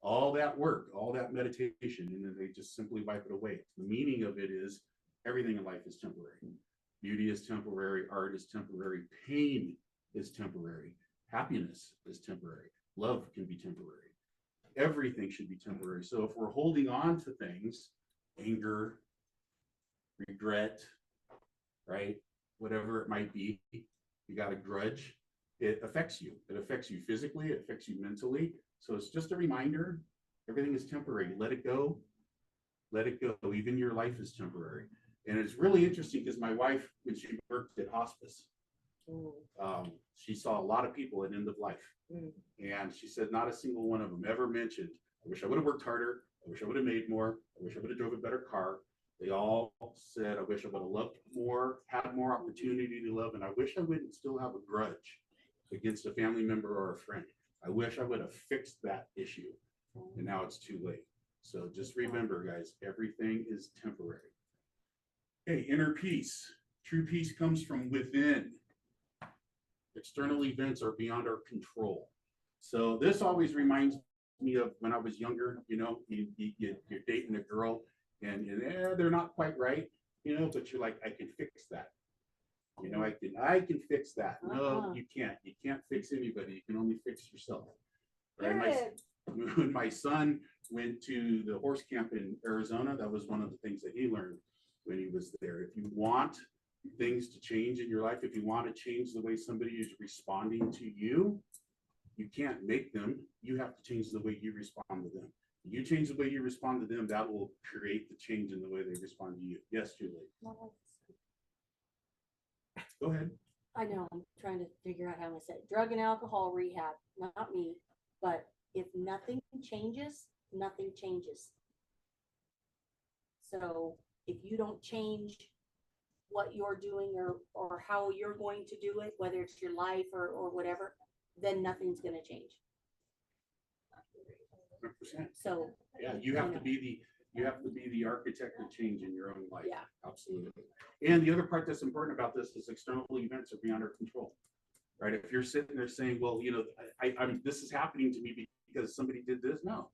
All that work, all that meditation, and then they just simply wipe it away. The meaning of it is everything in life is temporary. Beauty is temporary, art is temporary, pain is temporary, happiness is temporary, love can be temporary. Everything should be temporary. So if we're holding on to things, anger, regret, right, whatever it might be, you got a grudge, it affects you. It affects you physically, it affects you mentally. So it's just a reminder, everything is temporary. Let it go. Let it go. Even your life is temporary. And it's really interesting because my wife, when she worked at hospice, she saw a lot of people at end of life. And she said not a single one of them ever mentioned, I wish I would have worked harder. I wish I would have made more. I wish I would have drove a better car. They all said, I wish I would have loved more, had more opportunity to love. And I wish I wouldn't still have a grudge against a family member or a friend. I wish I would have fixed that issue. And now it's too late. So just remember, guys, everything is temporary. Okay, inner peace. True peace comes from within. External events are beyond our control. So this always reminds me of when I was younger, you know, you're dating a girl and they're not quite right, you know, but you're like, I can fix that. You know, I can fix that. No, you can't. You can't fix anybody. You can only fix yourself. Right? When my son went to the horse camp in Arizona, that was one of the things that he learned when he was there. If you want things to change in your life, if you want to change the way somebody is responding to you, you can't make them. You have to change the way you respond to them. You change the way you respond to them, that will create the change in the way they respond to you. Yes, Julie. Go ahead. I know, I'm trying to figure out how to say it. Drug and alcohol rehab, not me, but if nothing changes, nothing changes. So if you don't change what you're doing or how you're going to do it, whether it's your life or whatever, then nothing's going to change. 100%. So yeah, you have to be the architect of change in your own life. Yeah. Absolutely. And the other part that's important about this is external events are beyond our control. Right? If you're sitting there saying, well, you know, I'm this is happening to me because somebody did this, no.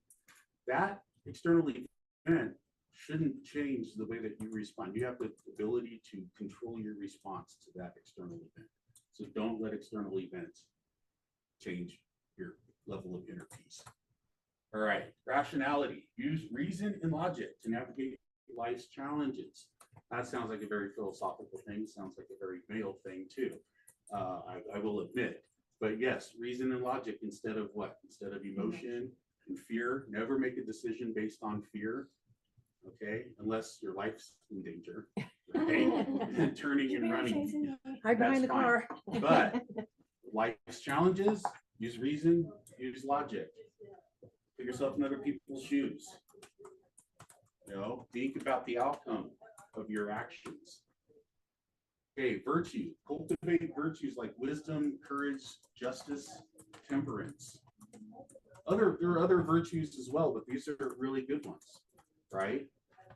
That external event shouldn't change the way that you respond. You have the ability to control your response to that external event. So don't let external events change your level of inner peace. All right, rationality. Use reason and logic to navigate life's challenges. That sounds like a very philosophical thing. Sounds like a very male thing too. I will admit. But yes, reason and logic instead of what? Instead of emotion and fear. Never make a decision based on fear. Okay, unless your life's in danger, right? And turning and running. Hide behind the car. But life's challenges, use reason, use logic. Put yourself in other people's shoes. You know, think about the outcome of your actions. Okay, virtue. Cultivate virtues like wisdom, courage, justice, temperance. There are other virtues as well, but these are really good ones, right?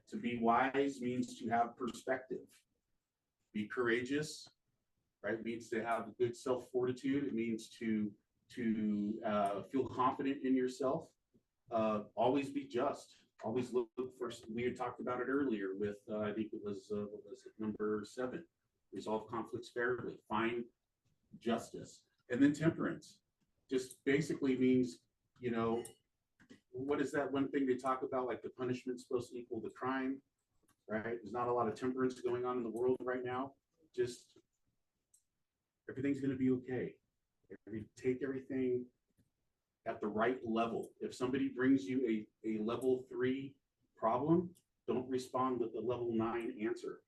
To be wise means to have perspective. Be courageous, right? Means to have good self-fortitude. It means to feel confident in yourself. Always be just. Always look for. We had talked about it earlier with I think it was what was it, number 7. Resolve conflicts fairly. Find justice, and then temperance. Just basically means, you know, what is that one thing they talk about? Like the punishment's supposed to equal the crime, right? There's not a lot of temperance going on in the world right now. Just everything's going to be okay. Take everything at the right level. If somebody brings you a level 3 problem, don't respond with a level 9 answer.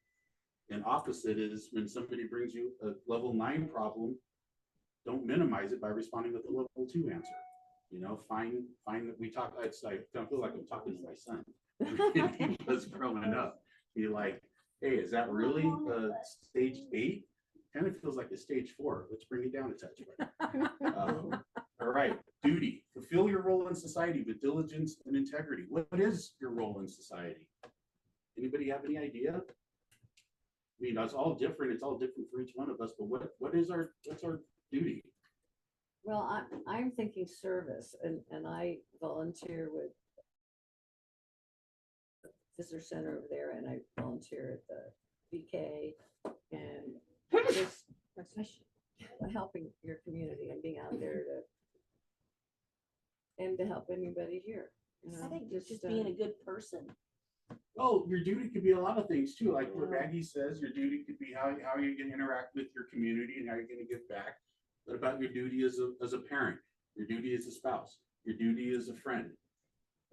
And opposite is when somebody brings you a level 9 problem, don't minimize it by responding with a level 2 answer. You know, find that we talk. I feel like I'm talking to my son. He was growing up. Be like, hey, is that really stage 8? Kind of feels like a stage 4. Let's bring it down a touch. All right, duty. fulfill your role in society with diligence and integrity. What is your role in society? Anybody have any idea? I mean, it's all different. It's all different for each one of us. But what's our duty? Well, I'm thinking service, and I volunteer with the visitor center over there, and I volunteer at the VK, and just helping your community and being out there to help anybody here. You know, I think just being a good person. Well, your duty could be a lot of things too. Like what Maggie says, your duty could be how you're going to interact with your community and how you're going to give back. What about your duty as a parent? Your duty as a spouse? Your duty as a friend?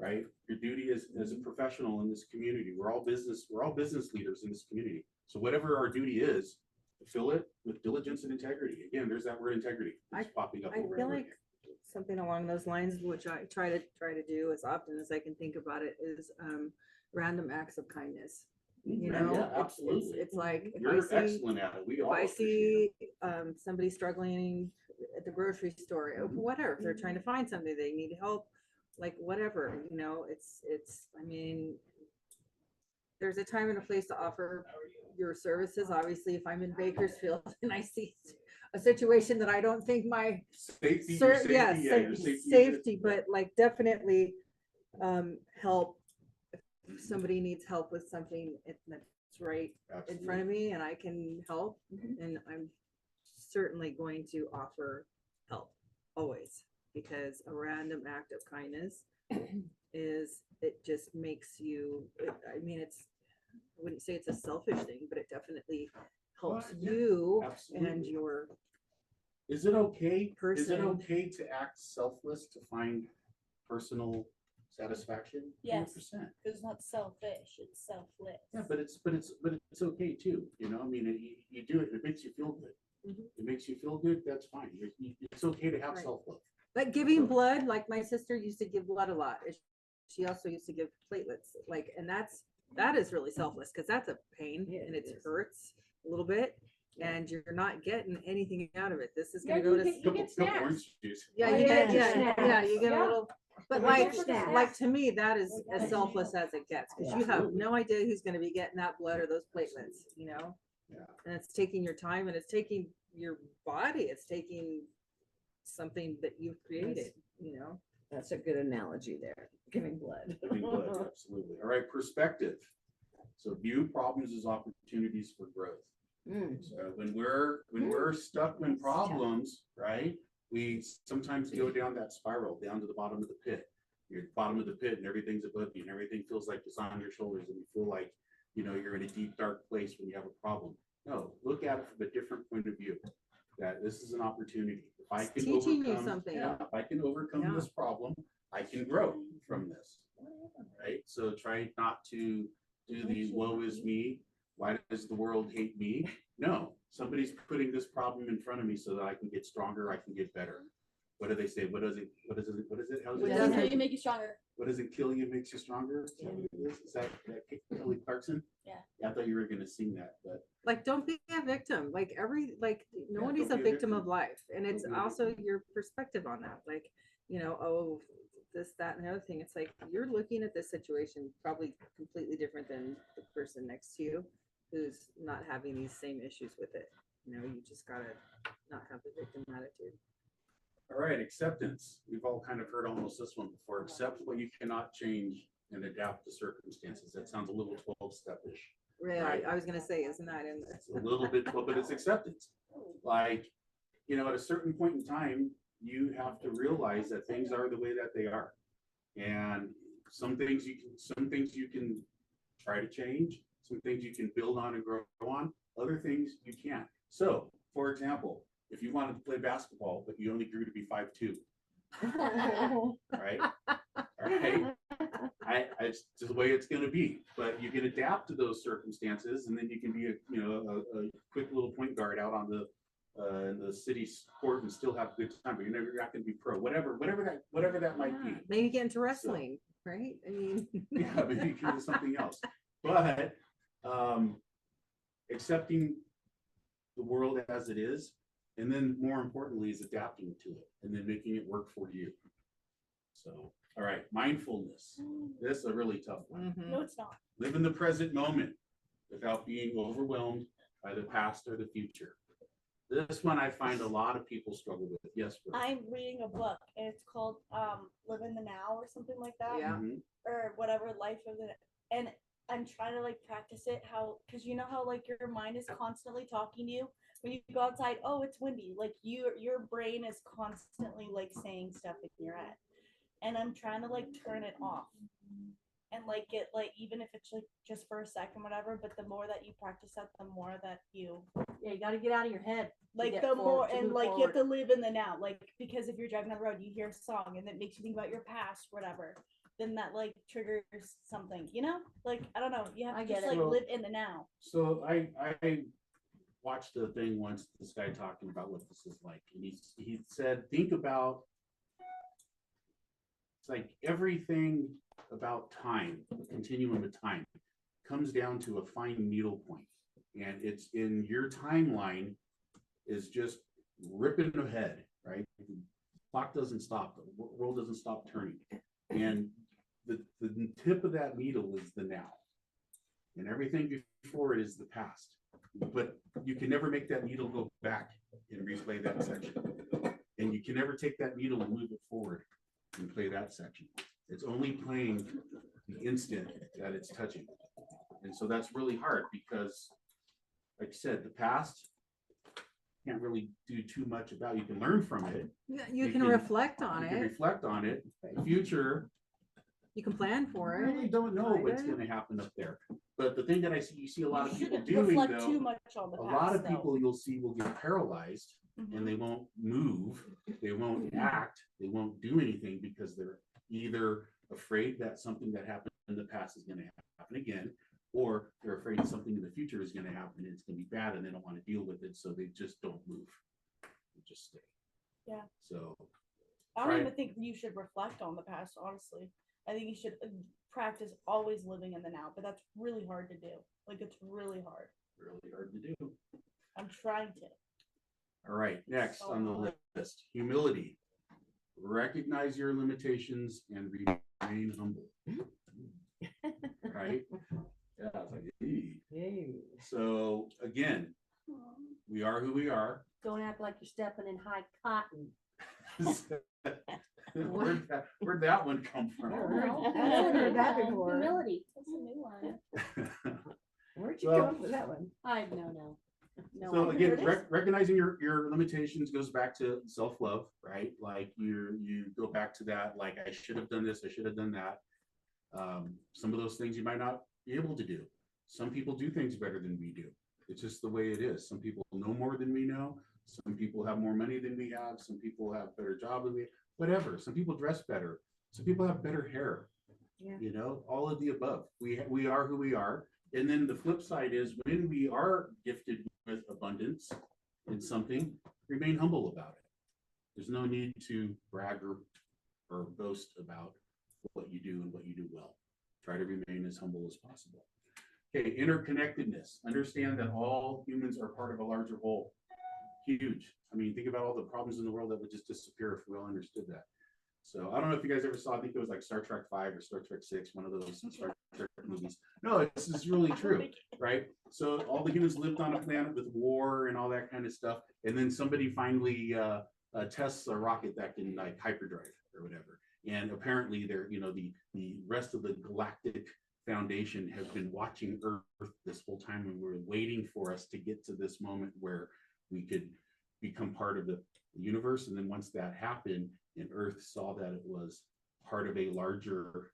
Right? Your duty as a professional in this community. We're all business leaders in this community. So whatever our duty is, fulfill it with diligence and integrity. Again, there's that word integrity. It's popping up I over and feel over like again. something along those lines, which I try to do as often as I can think about it, is random acts of kindness. You know, Yeah, absolutely. It's like You're excellent at it. We all if I appreciate see somebody struggling at the grocery store, or whatever, if they're trying to find something, they need help, like whatever, you know, it's, I mean, there's a time and a place to offer your services. Obviously, if I'm in Bakersfield and I see a situation that I don't think my safety, your safety, yes, yeah, your safety, safety, but like definitely help if somebody needs help with something that's right in front of me and I can help, and I'm certainly going to offer help always, because a random act of kindness is, it just makes you, I mean, it's, I wouldn't say it's a selfish thing, but it definitely helps you absolutely. and your Is it okay? person. Is it okay to act selfless to find personal satisfaction? Yes. 100%. It's not selfish, it's selfless. Yeah, but it's okay too. You know, I mean, you do it. It makes you feel good. It makes you feel good. That's fine. It's okay to have Right. self-love. Like giving blood, like my sister used to give blood a lot. She also used to give platelets, like, and that is really selfless, because that's a pain Yeah, and it it is. hurts a little bit, and you're not getting anything out of it. This is gonna Yeah, go you to get- Couple snacks. orange juice. yeah, Oh, you get yeah, you get a Yeah. little, but Yeah, like snacks. to me that is as selfless as it gets, because you have Absolutely. no idea who's gonna be getting that blood or those platelets, you know. Yeah. And it's taking your time and it's taking your body, it's taking something that you've created, you know. That's a good analogy there, giving blood. Living blood, absolutely. All right, perspective. So view problems as opportunities for growth. Mm. So when we're stuck in problems, right? We sometimes go down that spiral, down to the bottom of the pit. You're at the bottom of the pit and everything's above you and everything feels like it's on your shoulders and you feel like, you know, you're in a deep, dark place when you have a problem. No, look at it from a different point of view. That this is an opportunity. If I can Teaching you overcome, something. yeah, if I can overcome Yeah. this problem, I can grow from this. Right? So try not to do the woe is me. Why does the world hate me? No, somebody's putting this problem in front of me so that I can get stronger, I can get better. What do they say? What is it? How does What it doesn't say? Doesn't it make you stronger? What doesn't kill you makes you stronger? Is that what it is? Is that Kelly Clarkson? Yeah. I thought you were gonna sing that, but Like, don't be a victim. Like nobody's don't a be a victim victim. of life, and it's Don't be a also victim. your perspective on that. Like, you know, oh, this, that, and the other thing. It's like you're looking at this situation probably completely different than the person next to you who's not having these same issues with it. You know, you just gotta not have the victim attitude. all right, acceptance. We've all kind of heard almost this one before. Accept what you cannot change and adapt to circumstances. That sounds a little 12-step-ish. Yeah, Right. I was gonna say, isn't that in there? It's a little bit, but it's acceptance. Like, you know, at a certain point in time, you have to realize that things are the way that they are. And some things you can try to change, some things you can build on and grow on, other things you can't. So, for example, if you wanted to play basketball, but you only grew to be 5'2", right? All right. It's just the way it's going to be, but you can adapt to those circumstances, and then you can be a quick little point guard out on in the city's court and still have a good time. But you're not going to be pro, whatever that might be. Maybe get into wrestling, right? I mean, Yeah, maybe you can do something else. But accepting the world as it is, and then more importantly, is adapting to it, and then making it work for you. So, all right, mindfulness. This is a really tough one. Mhm. No, it's not. Live in the present moment without being overwhelmed by the past or the future. This one I find a lot of people struggle with. Yes, Brooke? I'm reading a book and it's called Live in the Now or something like that. Yeah. Mhm. Or whatever, life of the, and I'm trying to like practice it how, because you know how like your mind is constantly talking to you when you go outside. Oh, it's windy. Like your brain is constantly like saying stuff in your head, and I'm trying to like turn it off and like get like, even if it's like just for a second, whatever. But the more that you practice that, the more that you Yeah, you gotta get out of your head. to like get the more, forward- to and move like you have forward. to live in the now. Like, because if you're driving down the road, you hear a song and it makes you think about your past, whatever, then that like triggers something, you know? Like, I don't know. You have I to get just it. like Well- live in the now. So I watched a thing once, this guy talking about what this is like. And he said, think about, it's like everything about time, the continuum of time, comes down to a fine needle point. And it's in your timeline is just ripping ahead, right? The clock doesn't stop, the world doesn't stop turning. And the tip of that needle is the now. And everything before it is the past. But you can never make that needle go back and replay that section. And you can never take that needle and move it forward and play that section. It's only playing the instant that it's touching. And so that's really hard because, like I said, the past can't really do too much about. You can learn from it. Yeah, You you can can- reflect on You can it. reflect on it. The future, You can plan for I it. really don't know what's Kinda. going to happen up there. But the thing that I see, you see a lot You of people shouldn't doing reflect too though, much on the a past. lot of though. people you'll see will get paralyzed Mhm. and they won't move, they won't act, they won't do anything because they're either afraid that something that happened in the past is going to happen again, or they're afraid that something in the future is going to happen and it's going to be bad and they don't want to deal with it, so they just don't move. They just stay. Yeah. So I don't Right. even think you should reflect on the past, honestly. I think you should practice always living in the now, but that's really hard to do. Like, it's really hard. really hard to do. I'm trying to. All right, next So on the hard. list, humility. Recognize your limitations and remain humble. Right? Yeah, I was like, "Ee." Hey. So again, we are who we are. Don't act like you're stepping in high cotton. Where'd that one come from? I haven't heard that before. Humility. That's a new one. Where'd you Well- come up with that one? No. So I- again, Here it is. recognizing your limitations goes back to self-love, right? Like you go back to that, like I should have done this, I should have done that. Some of those things you might not be able to do. Some people do things better than we do. It's just the way it is. Some people know more than we know. Some people have more money than we have. Some people have better job than we, whatever. Some people dress better. Some people have better hair. Yeah. You know, all of the above. We are who we are. And then the flip side is when we are gifted with abundance in something, remain humble about it. There's no need to brag or boast about what you do and what you do well. Try to remain as humble as possible. Okay, interconnectedness. Understand that all humans are part of a larger whole. Huge. I mean, think about all the problems in the world that would just disappear if we all understood that. So I don't know if you guys ever saw, I think it was like Star Trek 5 or Star Trek 6, one of those Star Trek movies. No, this is really true, right? So all the humans lived on a planet with war and all that kind of stuff. And then somebody finally tests a rocket that can like hyperdrive or whatever. And apparently they're, you know, the rest of the galactic foundation has been watching Earth this whole time, and we're waiting for us to get to this moment where we could become part of the universe. And then once that happened and Earth saw that it was part of a larger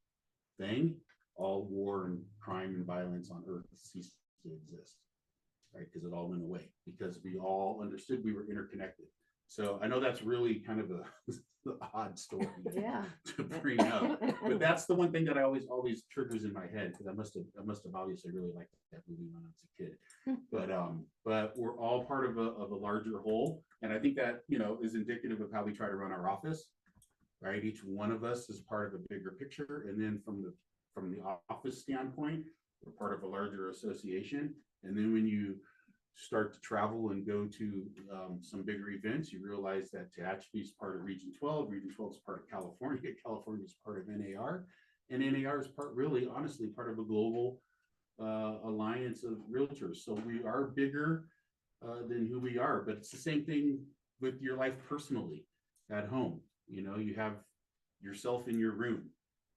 thing, all war and crime and violence on Earth ceased to exist, right? Because it all went away because we all understood we were interconnected. So I know that's really kind of a odd story Yeah. to bring up, but that's the one thing that I always triggers in my head, because I must have obviously really liked that movie when I was a kid. But we're all part of a larger whole, and I think that, you know, is indicative of how we try to run our office, right? Each one of us is part of a bigger picture, and then from the office standpoint, we're part of a larger association. And then when you start to travel and go to some bigger events, you realize that Tehachapi is part of Region 12. Region 12 is part of California. California is part of NAR. And NAR is part, really, honestly, part of a global alliance of realtors. So we are bigger than who we are, but it's the same thing with your life personally at home. You know, you have yourself in your room,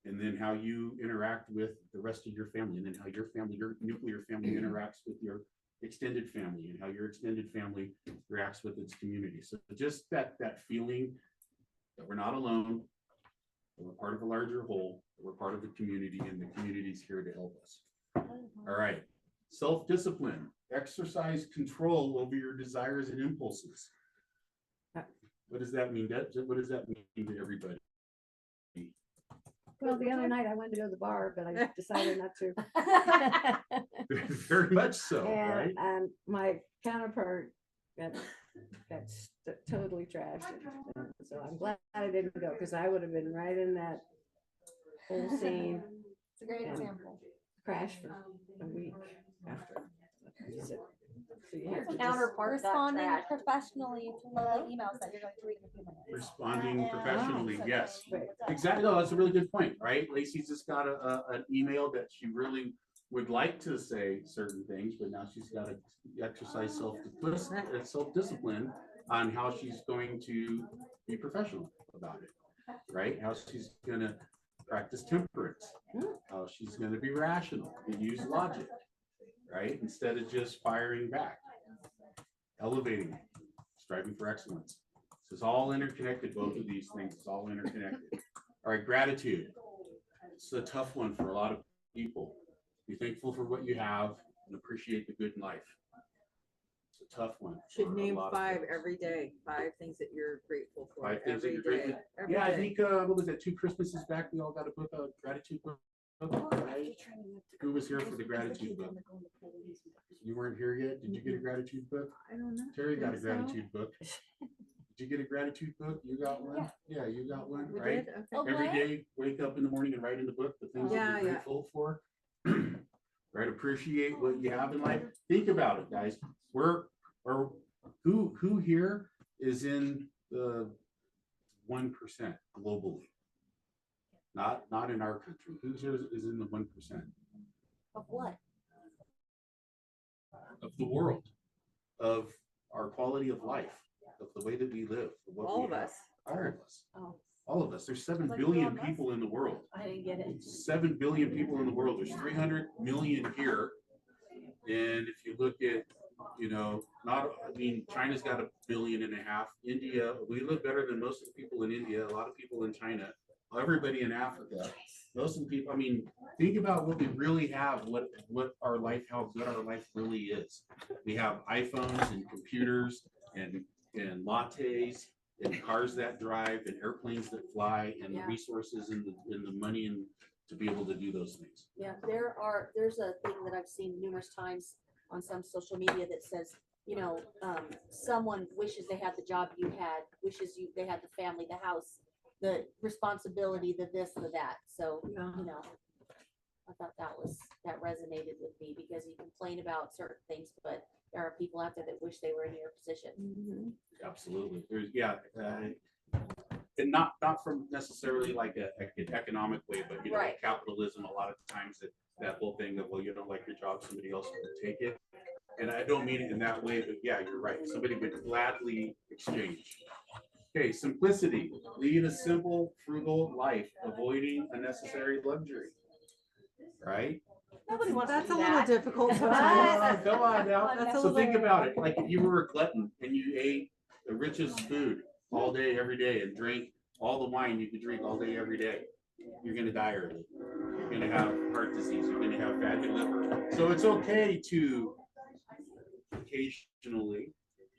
and then how you interact with the rest of your family, and then how your family, your nuclear family interacts with your extended family, and how your extended family reacts with its community. So just that feeling that we're not alone, that we're part of a larger whole, that we're part of the community, and the community's here to help us. All right, self-discipline, exercise control over your desires and impulses. What does that mean? What does that mean to everybody? Well, the other night I went to go to the bar, but I decided not to. Very much so, right? And my counterpart got totally trashed. And so I'm glad I didn't go, because I would have been right in that whole scene. It's a great And example. crashed for a week after. So you have to just- Counterpart got Responding trashed. professionally to the emails that you're going to read in a few minutes. Responding professionally, Wow. yes. Right. Exactly. No, that's a really good point, right? Lacey's just got an email that she really would like to say certain things, but now she's got to exercise self-discipline on how she's going to be professional about it, right? How she's going to practice temperance, how she's going to be rational and use logic, right? Instead of just firing back, elevating, striving for excellence. This is all interconnected, both of these things, it's all interconnected. All right, gratitude. It's a tough one for a lot of people. Be thankful for what you have and appreciate the good in life. It's a tough one. Should for a name lot of 5 folks. every day. 5 things that you're grateful for. 5 things that every you're grateful day. for. Every Yeah, I day. think, what was that, 2 Christmases back, we all got a book, a gratitude book. Right? Who was here for the gratitude book? You weren't here yet? Did you get a gratitude book? I don't know. Terry got a Think so. gratitude book. Did you get a gratitude book? You got one? Yeah, you got one, We right? did? Okay. Oh, Every what? day, wake up in the morning and write in the book the things that Yeah, you're yeah. grateful for. Right, appreciate what you have in life. Think about it, guys. Who here is in the 1% globally? Not in our country. Who here is in the 1% Of what? of the world, of our quality of life, of the way that we live, of what All we of have? us. All of us. Oh. All of us. There's 7 Like billion Elon Musk? people in the world. I didn't get it. 7 billion people in the world. There's 300 million here. And if you look at, you know, China's got 1.5 billion. India, we live better than most of the people in India, a lot of people in China, everybody in Africa. Most of the people, think about what we really have, what our life, how good our life really is. We have iPhones and computers and lattes and cars that drive and airplanes that fly and the Yeah. resources and the money and to be able to do those things. Yeah, there's a thing that I've seen numerous times on some social media that says, you know, someone wishes they had the job you had, they had the family, the house, the responsibility, the this, the that. So, Yeah. you know, I thought that resonated with me, because you complain about certain things, but there are people out there that wish they were in your position. Absolutely. And not from necessarily like an economic way, but you know, Right. capitalism, a lot of times that whole thing of, well, you don't like your job, somebody else will take it. And I don't mean it in that way, but yeah, you're right. Somebody would gladly exchange. Okay, simplicity. Lead a simple, frugal life, avoiding unnecessary luxury. Right? Nobody wants to That's do a little that. difficult sometimes. Come on now. That's a So little- think about it. Like if you were a glutton and you ate the richest food all day, every day, and drank all the wine you could drink all day, every day, you're going to die early. You're going to have heart disease. You're going to have fatty liver. So it's okay to occasionally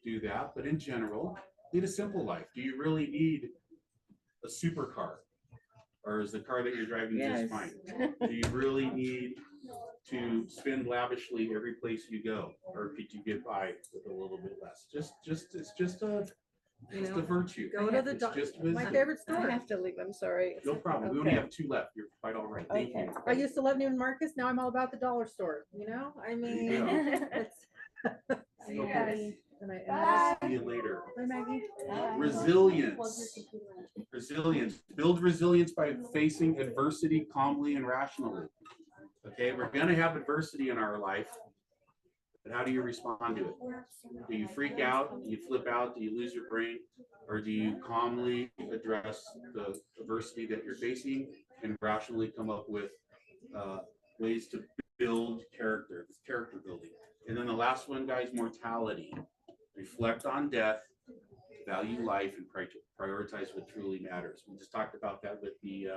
do that, but in general, lead a simple life. Do you really need a supercar? Or is the car that you're driving just fine? Do you really need to spend lavishly every place you go, or could you get by with a little bit less? It's just a virtue. Go to the It's doctor. just My wisdom. favorite I store. have to leave, I'm sorry. No problem. We only Okay. have 2 left. You're quite all right. Thank Okay. you. I used to love Neiman Marcus. Now I'm all about the dollar store. You know, I mean, Yeah. it's Okay. Bye. See you later. Bye, Maggie. Resilience. Resilience. Build resilience by facing adversity calmly and rationally. Okay, we're gonna have adversity in our life, but how do you respond to it? Do you freak out? Do you flip out? Do you lose your brain? Or do you calmly address the adversity that you're facing and rationally come up with ways to build character building? And then the last one, guys, mortality. Reflect on death, value life, and prioritize what truly matters. We just talked about that with the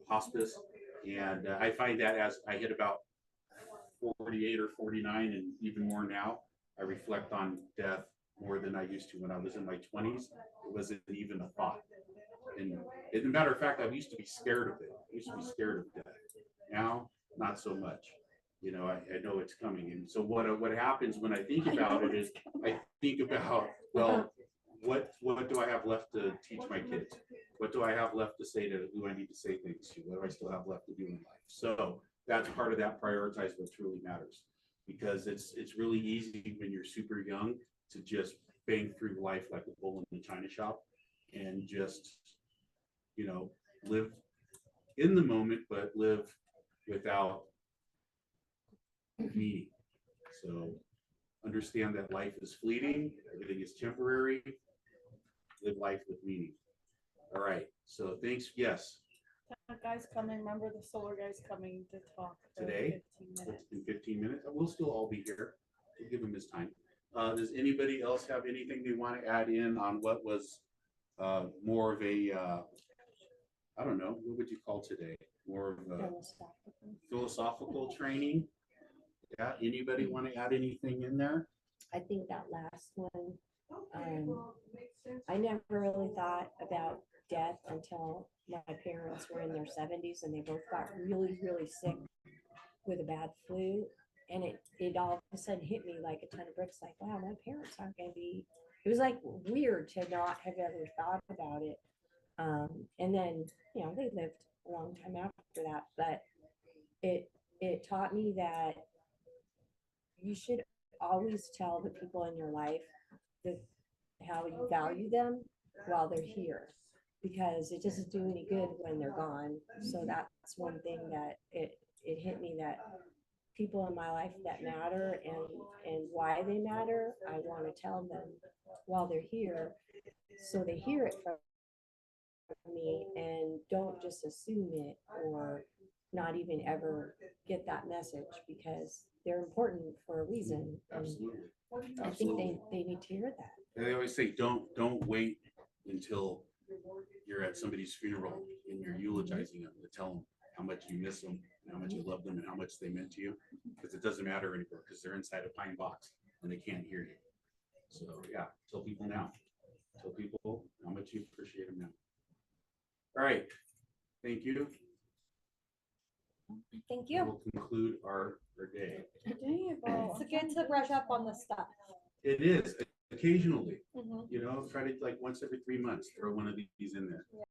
hospice, and I find that as I hit about 48 or 49, and even more now, I reflect on death more than I used to when I was in my 20s. It wasn't even a thought. And as a matter of fact, I used to be scared of it. I used to be scared of death. Now, not so much. You know, I know it's coming. And so what happens when I think about it is I think about, well, what do I have left to teach my kids? What do I have left to say to who I need to say things to? What do I still have left to do in life? So that's part of that, prioritize what truly matters, because it's really easy when you're super young to just bang through life like a bull in the china shop and just, you know, live in the moment, but live without meaning. So understand that life is fleeting, everything is temporary, live life with meaning. All right, so thanks. Yes. Guys coming, remember the solar guys coming to talk for Today? 15 minutes. In 15 minutes, we'll still all be here. We'll give them his time. Does anybody else have anything they want to add in on what was more of a, I don't know, what would you call today? More of a philosophical training? Yeah, anybody want to add anything in there? I think that last one, I never really thought about death until my parents were in their 70s and they both got really, really sick with a bad flu. And it all of a sudden hit me like a ton of bricks, like, wow, my parents aren't going to be, it was like weird to not have ever thought about it. And then, you know, they lived a long time after that, but it taught me that you should always tell the people in your life that how you value them while they're here, because it doesn't do any good when they're gone. So that's one thing that it hit me, that people in my life that matter and why they matter, I want to tell them while they're here, so they hear it from me and don't just assume it or not even ever get that message, because they're important for a reason. Absolutely. I think they need to hear that. And they always say, don't wait until you're at somebody's funeral and you're eulogizing them to tell them how much you miss them, and how much you love them, and how much they meant to you, because it doesn't matter anymore, because they're inside a pine box and they can't hear you. So yeah, tell people now. Tell people how much you appreciate them now. All right, thank you. Thank you. We'll conclude our day. It's good to brush up on the stuff. It is occasionally, Mhm. you know, try to like once every 3 months throw one of these in there.